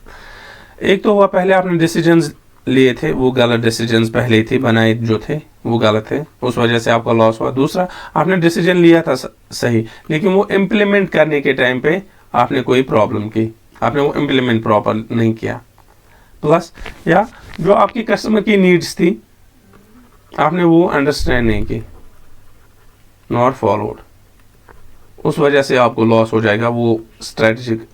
एक तो हुआ पहले आपने डिसीजंस लिए थे, वो गलत डिसीजंस पहले ही थे बनाए जो थे वो गलत थे, उस वजह से आपका लॉस हुआ। दूसरा, आपने डिसीजन लिया था सही, लेकिन वो इम्प्लीमेंट करने के टाइम पे आपने कोई प्रॉब्लम की, आपने वो इम्प्लीमेंट प्रॉपर नहीं किया। प्लस या जो आपकी कस्टमर की नीड्स थी आपने वो अंडरस्टैंड नहीं की, नॉट फॉलोड, उस वजह से आपको लॉस हो जाएगा, वो स्ट्रेटेजिक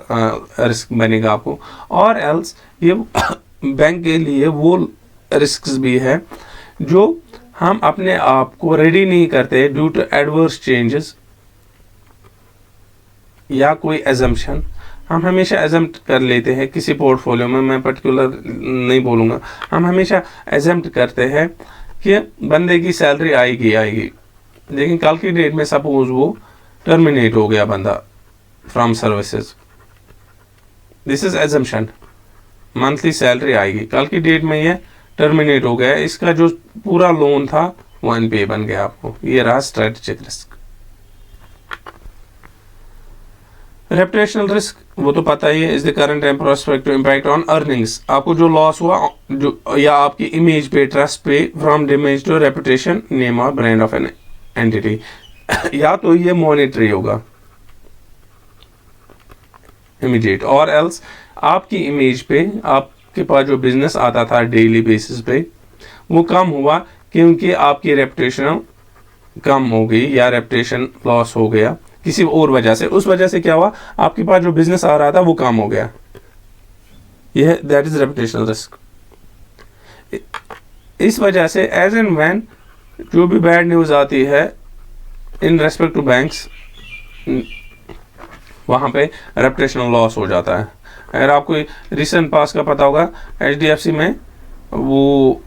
रिस्क बनेगा आपको। और एल्स ये बैंक के लिए वो रिस्क्स भी है जो हम अपने आप को रेडी नहीं करते ड्यू टू एडवर्स चेंजेस या कोई एजम्पशन। हम हमेशा एजम्प्ट कर लेते हैं किसी पोर्टफोलियो में, मैं पर्टिकुलर नहीं बोलूँगा, हम हमेशा एजम्प्ट करते हैं कि बंदे की सैलरी आएगी, लेकिन कल की डेट में सपोज वो टर्मिनेट हो गया बंदा from services, this is assumption, monthly salary आएगी, कल की डेट में ये टर्मिनेट हो गया, इसका जो पूरा लोन था वो एनपीए बन गया आपको, ये रहा स्ट्रेटेजिक रिस्क। रेपुटेशनल रिस्क वो तो पता ही है, is the current and prospective impact on earnings, आपको जो लॉस हुआ जो या आपकी इमेज पे, ट्रस्ट पे, from damage to reputation, name और ब्रांड ऑफ एन एंटिटी। या तो ये मॉनेटरी होगा इमीडिएट, और एल्स आपकी इमेज पे, आपके पास जो बिजनेस आता था डेली बेसिस पे वो कम हुआ क्योंकि आपकी रेपुटेशन कम हो गई या रेपुटेशन लॉस हो गया किसी और वजह से, उस वजह से क्या हुआ, आपके पास जो बिजनेस आ रहा था वो कम हो गया, यह दैट इज रेपुटेशनल रिस्क। इस वजह से एज एंड व्हेन जो भी बैड न्यूज आती है इन रेस्पेक्ट टू बैंक्स, वहां पे रेपुटेशनल लॉस हो जाता है। अगर आपको रिसेंट पास का पता होगा, HDFC में वो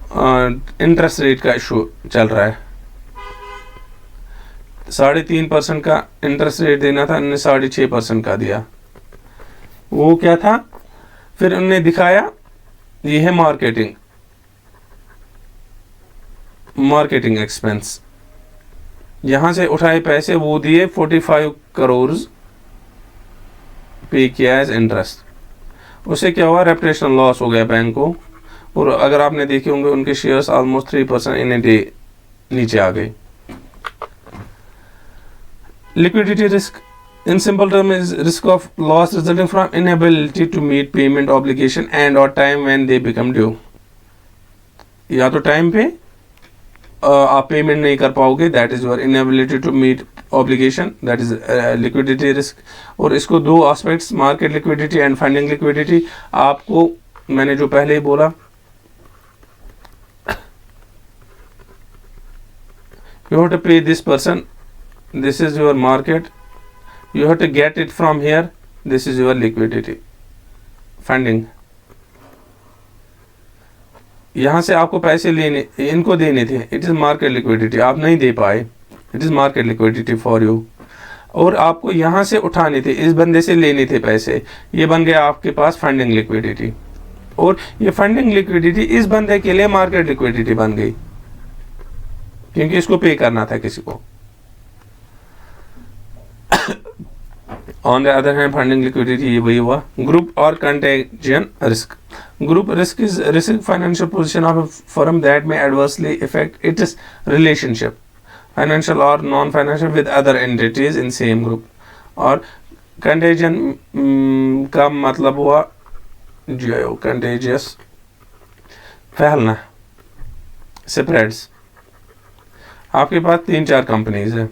इंटरेस्ट रेट का इशू चल रहा है, 3.5% का इंटरेस्ट रेट देना था, उन्होंने 6.5% का दिया। वो क्या था, फिर उन्होंने दिखाया ये है मार्केटिंग एक्सपेंस, यहां से उठाए पैसे वो दिए, 45 करोड़ पे किया एज इंटरेस्ट, उससे क्या हुआ, रेपुटेशनल लॉस हो गया बैंक को। और अगर आपने देखे होंगे उनके shares almost 3% in a day नीचे आ गए। Liquidity risk, in simple term, is risk of loss resulting from inability to meet payment obligation and or time when they become due। या तो टाइम पे आप पेमेंट नहीं कर पाओगे, that is your inability to meet obligation, that is liquidity risk. और इसको दो aspects, market liquidity and funding liquidity, आपको मैंने जो पहले ही बोला, you have to pay this person, this is your market, you have to get it from here, this is your liquidity, funding। यहां से आपको पैसे लेने, इनको देने थे, इट इज मार्केट लिक्विडिटी, आप नहीं दे पाए, it is market liquidity for you. और आपको यहां से उठाने थे, इस बंदे से लेने थे पैसे, ये बन गया आपके पास फंडिंग लिक्विडिटी। और ये फंडिंग लिक्विडिटी इस बंदे के लिए मार्केट लिक्विडिटी बन गई क्योंकि इसको पे करना था किसी को। On the other hand funding liquidity ये वही हुआ। ग्रुप और contagion risk, group risk is risk financial position of a firm that may adversely effect its relationship, financial और non financial, with other entities in same group. और contagion का मतलब हुआ जो कंटेजियस, फैलना, स्प्रेड्स। आपके पास 3-4 कंपनीज है,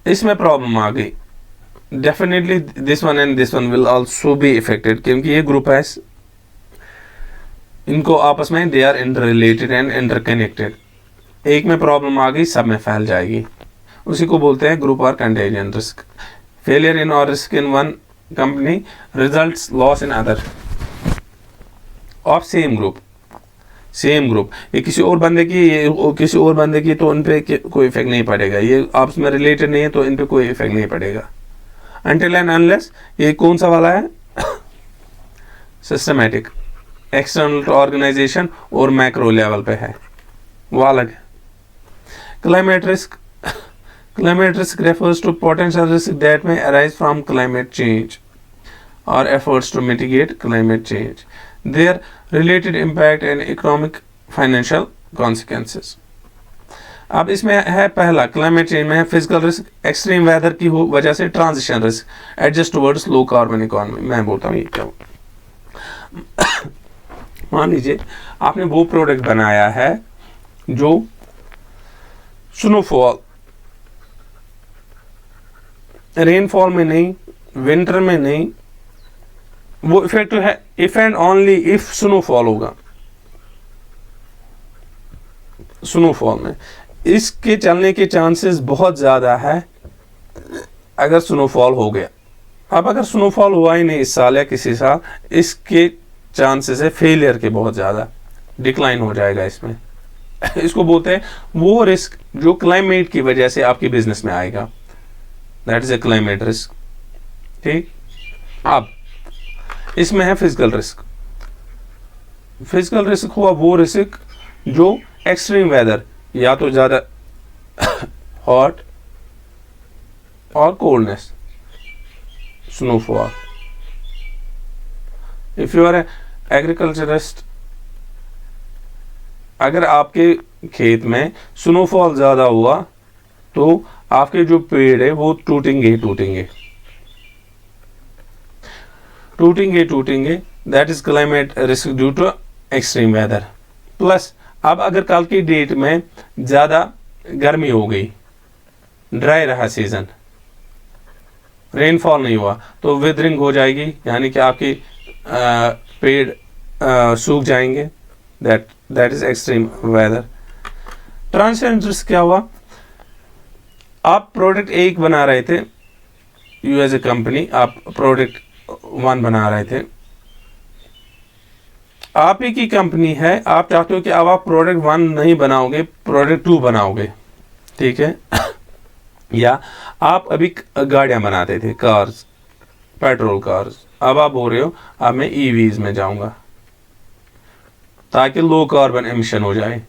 इसमें प्रॉब्लम आ गई, definitely this one and this one will also be affected, क्योंकि ये ग्रुप है, इनको आपस में they are inter related and interconnected. एक में प्रॉब्लम आ गई, सब में फैल जाएगी, उसी को बोलते हैं ग्रुप और कंटेंजन रिस्क। फेलियर इन और risk in one company results loss in other of same group. ये किसी और बंदे की, ये किसी और बंदे की, तो उन पे कोई इफेक्ट नहीं पड़ेगा, ये आपस में रिलेटेड नहीं है तो इन पे कोई इफेक्ट नहीं पड़ेगा अनटिल एंड अनलेस। ये कौन सा वाला है, सिस्टमैटिक, एक्सटर्नल टू ऑर्गेनाइजेशन और मैक्रो लेवल पे है, वो अलग है। Climate risk refers to potential risk that may arise from climate change or efforts to mitigate climate change, their related impact and economic financial consequences। अब इसमें है पहला क्लाइमेट चेंज में है फिजिकल रिस्क, एक्सट्रीम वेदर की वजह से transition risk, adjust towards low carbon economy. मैं बोलता हूँ ये क्या मान लीजिए आपने वो प्रोडक्ट बनाया है जो स्नोफॉल, रेनफॉल में नहीं, विंटर में नहीं, वो इफेक्टिव है if and only if snowfall होगा। स्नोफॉल में इसके चलने के चांसेस बहुत ज़्यादा है अगर स्नोफॉल हो गया। अब अगर स्नोफॉल हुआ ही नहीं इस साल या किसी साल, इसके चांसेस है फेलियर के बहुत ज़्यादा, डिक्लाइन हो जाएगा इसमें। इसको बोलते हैं वो रिस्क जो क्लाइमेट की वजह से आपकी बिजनेस में आएगा, that is a climate risk. ठीक, अब इसमें है फिजिकल रिस्क। फिजिकल रिस्क हुआ वो रिस्क जो एक्सट्रीम वेदर, या तो ज़्यादा हॉट और coldness, snowfall. If you are agriculturist, अगर आपके खेत में स्नोफॉल ज़्यादा हुआ तो आपके जो पेड़ है वो टूटेंगे टूटेंगे, that is climate risk due to extreme weather. Plus अब अगर कल की डेट में ज़्यादा गर्मी हो गई, ड्राई रहा सीजन, रेनफॉल नहीं हुआ, तो विदरिंग हो जाएगी, यानी कि आपकी पेड़ सूख जाएंगे, that is extreme weather. Transition risk क्या हुआ, आप प्रोडक्ट एक बना रहे थे, यू एज ए कंपनी आप प्रोडक्ट 1 बना रहे थे, आप ही की कंपनी है, आप चाहते हो कि अब आप प्रोडक्ट 1 नहीं बनाओगे, प्रोडक्ट 2 बनाओगे, ठीक है। या आप अभी गाड़ियां बनाते थे, कार्स, पेट्रोल कार्स, अब आप बोल रहे हो अब मैं ईवीज में जाऊंगा ताकि लो कार्बन एमिशन हो जाए।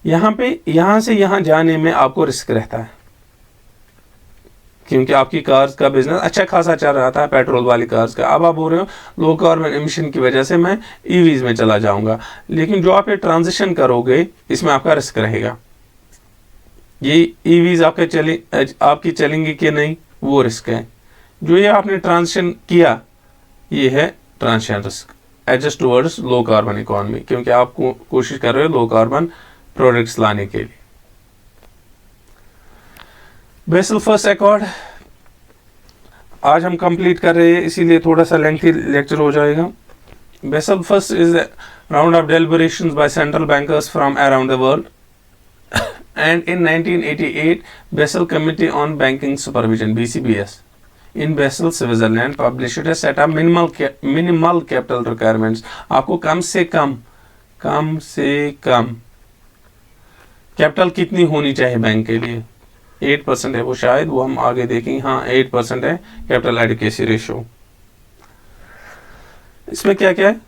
यहां से यहां जाने में आपको रिस्क रहता है, क्योंकि आपकी कार्स का बिजनेस अच्छा खासा चल रहा था, पेट्रोल वाली कार्स का। अब आप बोल रहे हो लो कार्बन एमिशन की वजह से मैं ईवीज में चला जाऊंगा, लेकिन जो आप ये ट्रांजिशन करोगे इसमें आपका रिस्क रहेगा। ये ईवीज आपकी चलेंगी कि नहीं, वो रिस्क है। जो ये आपने ट्रांजिशन किया, ये है transition risk, adjust towards low carbon economy, क्योंकि आप कोशिश कर रहे हो लो कार्बन प्रोडक्ट्स लाने के लिए। बेसल फर्स्ट अकॉर्ड आज हम कंप्लीट कर रहे हैं, इसीलिए थोड़ा सा लेंथी लेक्चर हो जाएगा। Basel first is round of deliberations by central bankers from around the world, and in 1988 Basel Committee on Banking Supervision BCBS in Basel, Switzerland published a set of minimal capital requirements। आपको कम से कम capital कितनी होनी चाहिए bank के लिए, 8% है वो, शायद वो हम आगे देखेंगे। हाँ 8% है कैपिटल एडिक्वेसी रेशियो। इसमें क्या क्या है,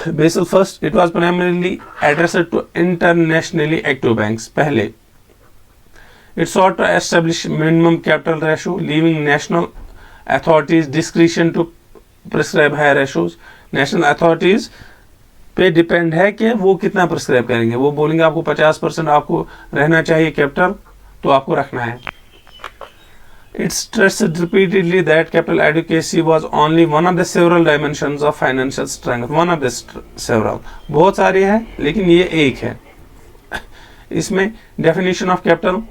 Basel first, it was primarily addressed to internationally active banks। पहले it sought to establish minimum capital ratio, leaving national authorities discretion to prescribe higher ratios। national authorities पे डिपेंड है कि वो कितना प्रिस्क्राइब करेंगे। वो बोलेंगे आपको 50% आपको रहना चाहिए कैपिटल, तो आपको रखना है। It stressed repeatedly that capital adequacy was only one of the several dimensions of financial strength। one of the several, बहुत सारे हैं लेकिन ये एक है। इसमें डेफिनेशन ऑफ कैपिटल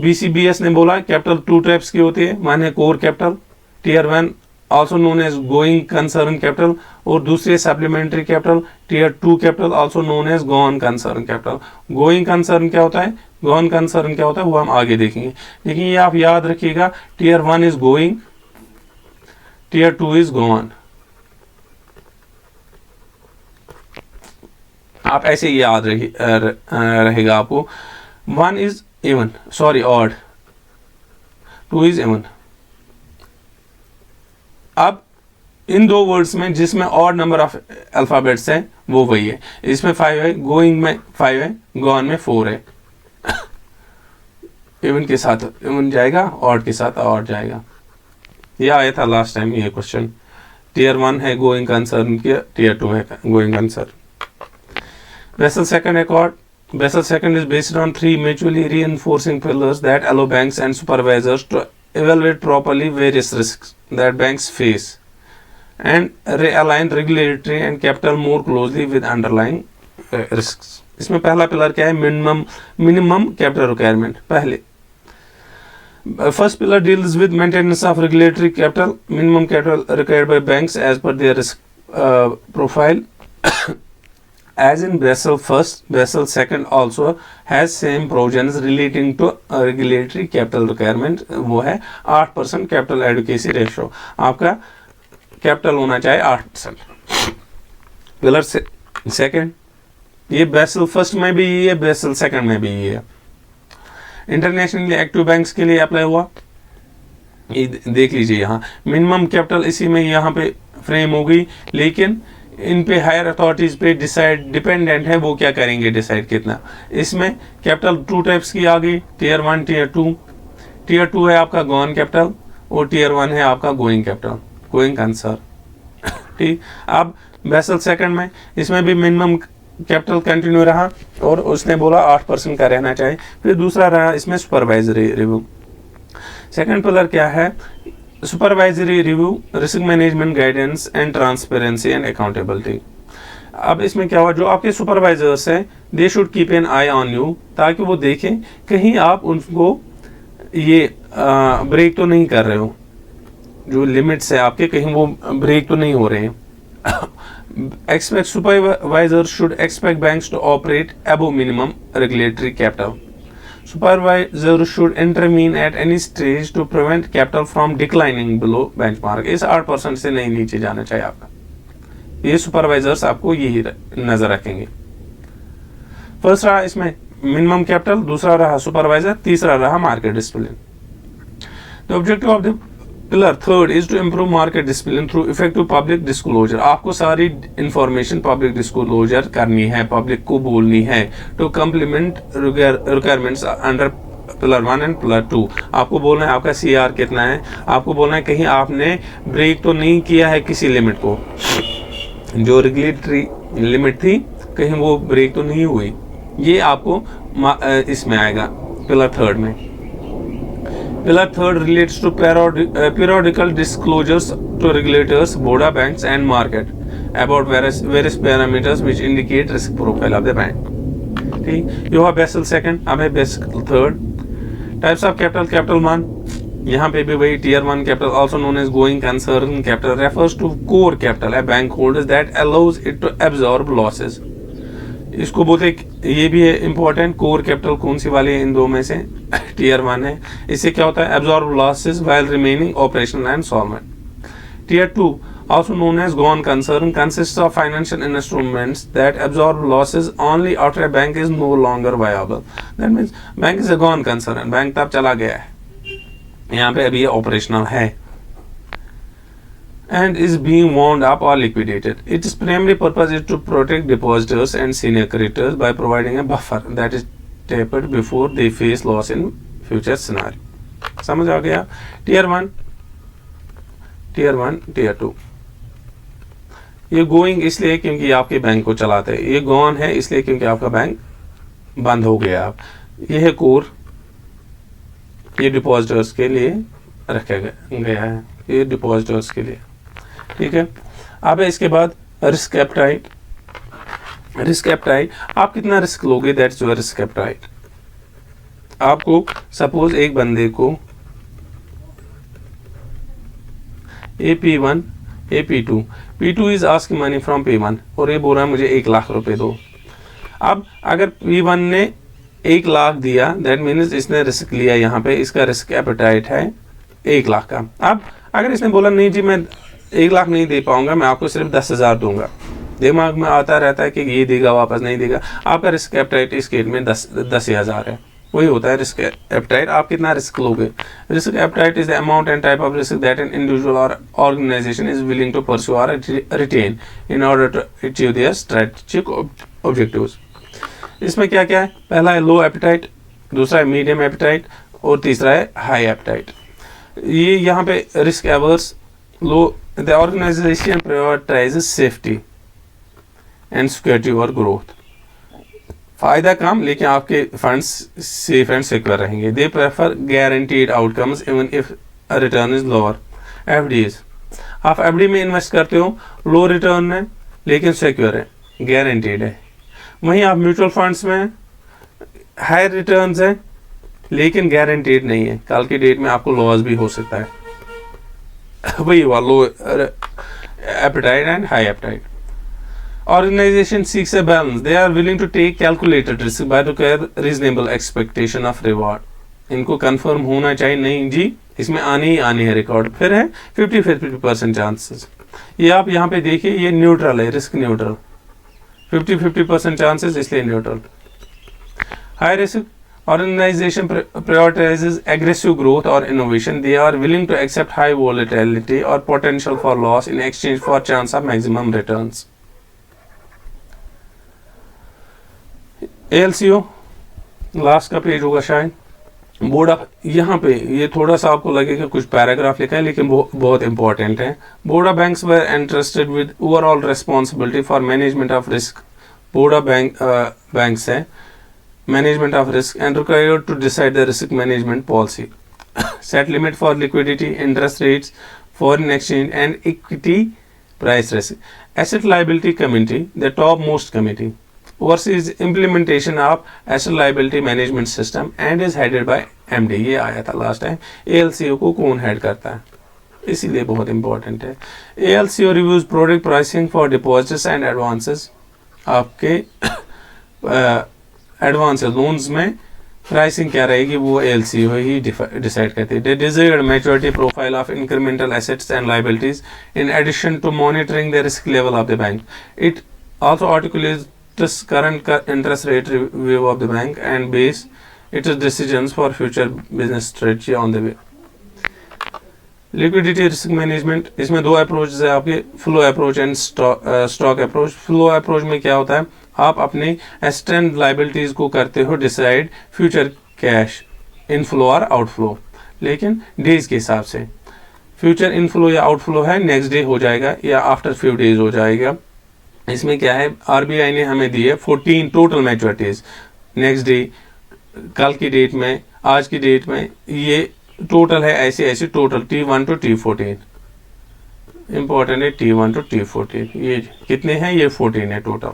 BCBS ने बोला कैपिटल 2 टाइप्स की होती है, माने core capital, tier 1 also known as going concern capital, और दूसरे supplementary capital, tier 2 capital also known as gone concern capital। Going concern क्या होता है, गॉन कंसर्न क्या होता है, वो हम आगे देखेंगे। लेकिन ये आप याद रखिएगा, tier 1 is going, tier 2 is gone. आप ऐसे ही याद रहेगा आपको। 1 is even, sorry odd, 2 is even. अब इन दो वर्ड्स में जिसमें ऑड नंबर ऑफ अल्फाबेट्स है वो वही है। इसमें 5 है, गोइंग में 5 है, गॉन में 4 है। इवन के साथ इवन जाएगा, ऑड के साथ ऑड जाएगा। ये आया था लास्ट टाइम ये क्वेश्चन। टीयर 1 है गोइंग कंसर्न किया, टीयर 2 है going concern. Basel second accord Basel second is based on three mutually reinforcing pillars that allow banks and supervisors to evaluate properly various risks that banks face and realign regulatory and capital more closely with underlying risks. इसमें पहला pillar क्या है? Minimum capital requirement. पहले first pillar deals with maintenance of regulatory capital, minimum capital required by banks as per their risk profile. As in Basel first, Basel second also has same provisions relating to regulatory capital requirement. वो है 8% capital adequacy ratio. आपका capital होना चाहिए 8%. Pillar second, ये basal first में भी ये है, बेसल सेकंड में भी ये है. इंटरनेशनली एक्टिव बैंक्स के लिए अप्लाई हुआ. ये देख लीजिए यहाँ मिनिमम कैपिटल इसी में यहाँ पे फ्रेम हो गई, लेकिन इन पे हायर अथॉरिटीज पे डिपेंडेंट है, वो क्या करेंगे डिसाइड कितना. इसमें कैपिटल टू टाइप्स की आ गई, टीयर 1 टीयर 2. टीयर 2 है आपका गॉन कैपिटल और टीयर 1 है आपका गोइंग कैपिटल, गोइंग कंसर्न. ठीक. अब बेसल सेकंड में इसमें भी मिनिमम कैपिटल कंटिन्यू रहा और उसने बोला 8% का रहना चाहिए. फिर दूसरा रहा इसमें सुपरवाइजरी रिव्यू. सेकंड पिलर क्या है? Supervisory review, risk management guidance and transparency and accountability. अब इसमें क्या हुआ, जो आपके सुपरवाइजर्स हैं they should keep an I on you, ताकि वो देखें कहीं आप उनको ये ब्रेक तो नहीं कर रहे हो, जो लिमिट्स है आपके कहीं वो ब्रेक तो नहीं हो रहे हैं. Expect supervisors should expect banks to operate above minimum regulatory capital. Supervisors should intervene at any stage to prevent capital from declining below benchmark. इस 8% से नहीं नीचे जाना चाहिए आपका. ये सुपरवाइजर्स आपको यही नजर रखेंगे. फर्स्ट रहा इसमें मिनिमम कैपिटल, दूसरा रहा सुपरवाइजर, तीसरा रहा market discipline. The objective of the pillar third is to improve market discipline through effective public disclosure. आपको सारी इंफॉर्मेशन पब्लिक डिस्क्लोजर करनी है, पब्लिक को बोलनी है to complement requirements under pillar 1 and pillar 2. आपको बोलना है आपका CR कितना है, आपको बोलना है कहीं आपने ब्रेक तो नहीं किया है किसी लिमिट को, जो रेगुलेटरी लिमिट थी कहीं वो ब्रेक तो नहीं हुई. ये आपको इसमें आएगा पिलर थर्ड में. Pillar third relates to periodical disclosures to regulators, board of banks and market about various parameters which indicate risk profile of the bank. ठीक. You have Basel second, अब है Basel third. Types of capital, capital 1. यहाँ पे भी वही tier 1 capital, also known as going concern capital, refers to core capital, a bank holds that allows it to absorb losses. इसको बोलते ये भी है इंपॉर्टेंट. कोर कैपिटल कौन सी वाली है इन दो में से? टीयर 1 है. इससे क्या होता है? Absorb losses while remaining operational and solvent. Tier 2 also known as gone concern consists of financial instruments that absorb losses only after a bank is no longer viable. That means bank is a gone concern, bank तब चला गया है, यहाँ पे अभी operational है and is being wound up or liquidated. Its primary purpose is to protect depositors and senior creditors by providing a buffer that is tapered before they face loss in future scenario. समझ आ गया? Tier 1, tier 2. ये going इसलिए क्योंकि ये आपके bank को चलाते हैं, ये गॉन है इसलिए क्योंकि आपका बैंक बंद हो गया. आप ये है कोर, ये डिपॉजिटर्स के लिए रखा गया है, ये डिपॉजिटर्स के लिए. ठीक है. अब इसके बाद रिस्क एपेटाइट. रिस्क एपेटाइट, आप कितना रिस्क लोगे, दैट्स योर रिस्क एपेटाइट. आपको सपोज एक बंदे को AP1, AP2, P2 is asking money from P1 और ये बोल रहा है मुझे 1 लाख रुपए दो. अब अगर P1 ने 1 लाख दिया, दैट मीन्स इसने रिस्क लिया, यहाँ पे इसका रिस्क एपेटाइट है 1 लाख का. अब अगर इसने बोला नहीं जी मैं 1 लाख नहीं दे पाऊंगा, मैं आपको सिर्फ 10,000 दूंगा, दिमाग में आता रहता है कि ये देगा वापस नहीं देगा. आपका रिस्क एपेटाइट इस केस में 10,000 है. वही होता है रिस्क एपेटाइट. आप कितना रिस्क लोगे? Risk appetite is the amount and type of risk that an individual और organisation is willing to pursue और retain in order to achieve their strategic objectives. इसमें क्या क्या है? पहला है लो एपेटाइट, दूसरा है मीडियम एपेटाइट और तीसरा है हाई एपेटाइट. ये यहाँ पे risk averse, low, the organization prioritizes safety and security over growth. फ़ायदा कम लेकिन आपके फंड्स सेफ एंड सिक्योर रहेंगे। They prefer guaranteed outcomes even if return is lower. FDs, आप एफडी में इन्वेस्ट करते हो, लो रिटर्न है लेकिन सिक्योर है, गारंटीड है। वहीं आप म्यूचुअल फंड्स में हाई रिटर्न्स है लेकिन गारंटीड नहीं है, कल की डेट में आपको लॉस भी हो सकता है। वही हुआ low appetite and high appetite. Organization seeks a balance. They are willing to take calculated risk but require reasonable expectation of reward. इनको कंफर्म होना चाहिए, नहीं जी इसमें आने ही आने है रिकॉर्ड। फिर है 50-50% चांसेस। ये आप यहाँ पे देखिए, ये न्यूट्रल है, रिस्क न्यूट्रल, 50-50% चांसेस, इसलिए neutral. High risk, organization prioritizes aggressive growth or innovation. They are willing to accept high volatility or potential for loss in exchange for chance of maximum returns. ALCO last का page होगा शायद। Board of, यहाँ पे ये थोड़ा सा आपको लगेगा कुछ पैराग्राफ लिखा है लेकिन बहुत इंपॉर्टेंट है। Board of banks were interested with overall responsibility for management of risk. Board of banks है management of risk and required to decide the risk management policy, set limit for liquidity, interest rates, foreign exchange and equity price risk. Asset liability committee, the top most committee, oversees implementation of asset liability management system and is headed by MD। ये आया था last time. ALCO को कौन head करता है, इसीलिए बहुत important है। ALCO reviews product pricing for deposits and advances. आपके एडवांस लोन्स में प्राइसिंग क्या रहेगी वो ALCO ही डिसाइड करती है। Desired maturity profile of incremental assets and liabilities in addition to monitoring the risk level of the bank. It also articulates current interest rate review of the bank and base its decisions for future business strategy on the way। Liquidity risk management, इसमें दो approach है आपके, flow approach and stock approach. Flow approach में क्या होता है, आप अपने एसेट एंड लाइबिलिटीज को करते हो डिसाइड फ्यूचर कैश इनफ्लो और आउटफ्लो, लेकिन डेज के हिसाब से। फ्यूचर इनफ्लो या आउटफ्लो है नेक्स्ट डे हो जाएगा या आफ्टर फ्यू डेज हो जाएगा। इसमें क्या है, आरबीआई ने हमें दी है 14 टोटल मैच्योरिटीज नेक्स्ट डे, कल की डेट में, आज की डेट में, ये टोटल है ऐसे ऐसे total T1 to T14। Important है T1 to T14, ये कितने हैं, ये 14 है टोटल।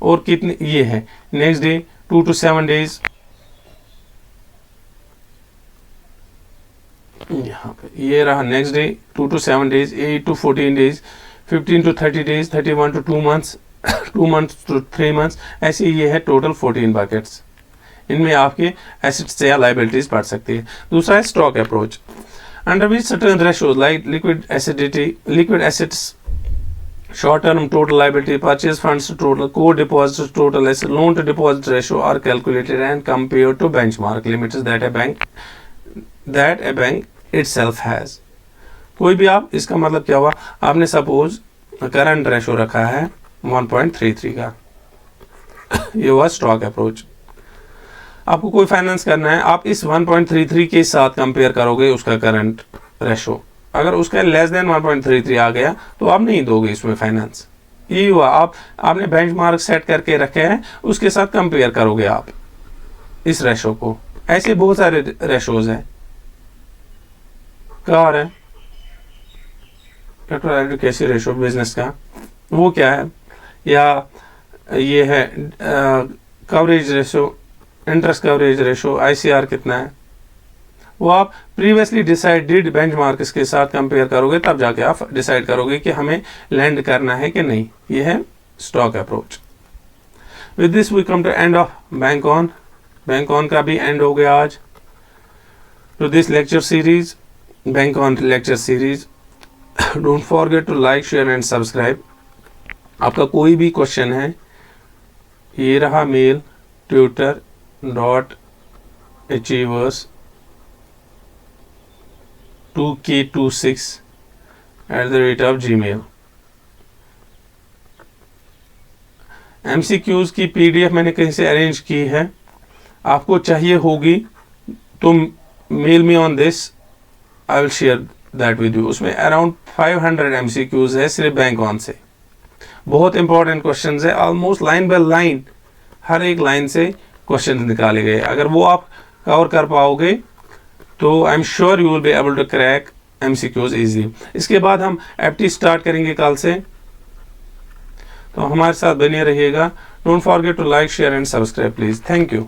और कितने ये है नेक्स्ट डे 2 to 7 डेज, यहाँ पे ये रहा next day 2 to 7 days, 8 to 14 days, 15 to 30 days, 31 to 2 months, 2 months to 3 months, ऐसे ये है टोटल 14 बकेट्स। इनमें आपके एसेट्स या लाइबिलिटीज बढ़ सकती है। दूसरा है stock approach, under which certain ratios like liquid assets, short term total liability, purchase funds to total, core deposit total asset, loan to deposit ratio are calculated and compare to benchmark limits that a bank itself has. कोई भी आप, इसका मतलब क्या हुआ, आपने suppose current ratio रखा है 1.33 का, ये हुआ स्टॉक अप्रोच। आपको कोई फाइनेंस करना है, आप इस 1.33 के साथ कंपेयर करोगे उसका करंट रेशो। अगर उसका लेस देन 1.33 आ गया तो आप नहीं दोगे इसमें फाइनेंस। ये हुआ, आपने बेंचमार्क सेट करके रखे हैं, उसके साथ कंपेयर करोगे आप इस रेशो को। ऐसे बहुत सारे रेशोज हैं। कार है कैपिटल एडुकेशन रेशो बिजनेस का, वो क्या है, या ये है coverage ratio, interest coverage ratio, ICR कितना है, वो आप प्रीवियसली डिसाइडेड बेंचमार्क्स के साथ कंपेयर करोगे, तब जाके आप डिसाइड करोगे कि हमें लैंड करना है कि नहीं। ये है stock approach. With this we come to end of bank on का भी एंड हो गया आज। To this lecture series, bank on lecture series. Don't forget to like, share and subscribe. आपका कोई भी क्वेश्चन है, ये रहा मेल tutor.achievers2k26@gmail। MCQs की PDF मैंने कहीं से अरेंज की है, आपको चाहिए होगी तो mail me on this, I will share that with you. उसमें अराउंड 500 MCQs है सिर्फ बैंक ऑन से। बहुत इंपॉर्टेंट क्वेश्चंस है, ऑलमोस्ट लाइन बाय लाइन हर एक लाइन से क्वेश्चन निकाले गए। अगर वो आप कवर कर पाओगे तो I am sure you will be able to crack MCQs easily. इसके बाद हम FT स्टार्ट करेंगे कल से, तो हमारे साथ बने रहिएगा। Don't forget to like, share and subscribe please. Thank you.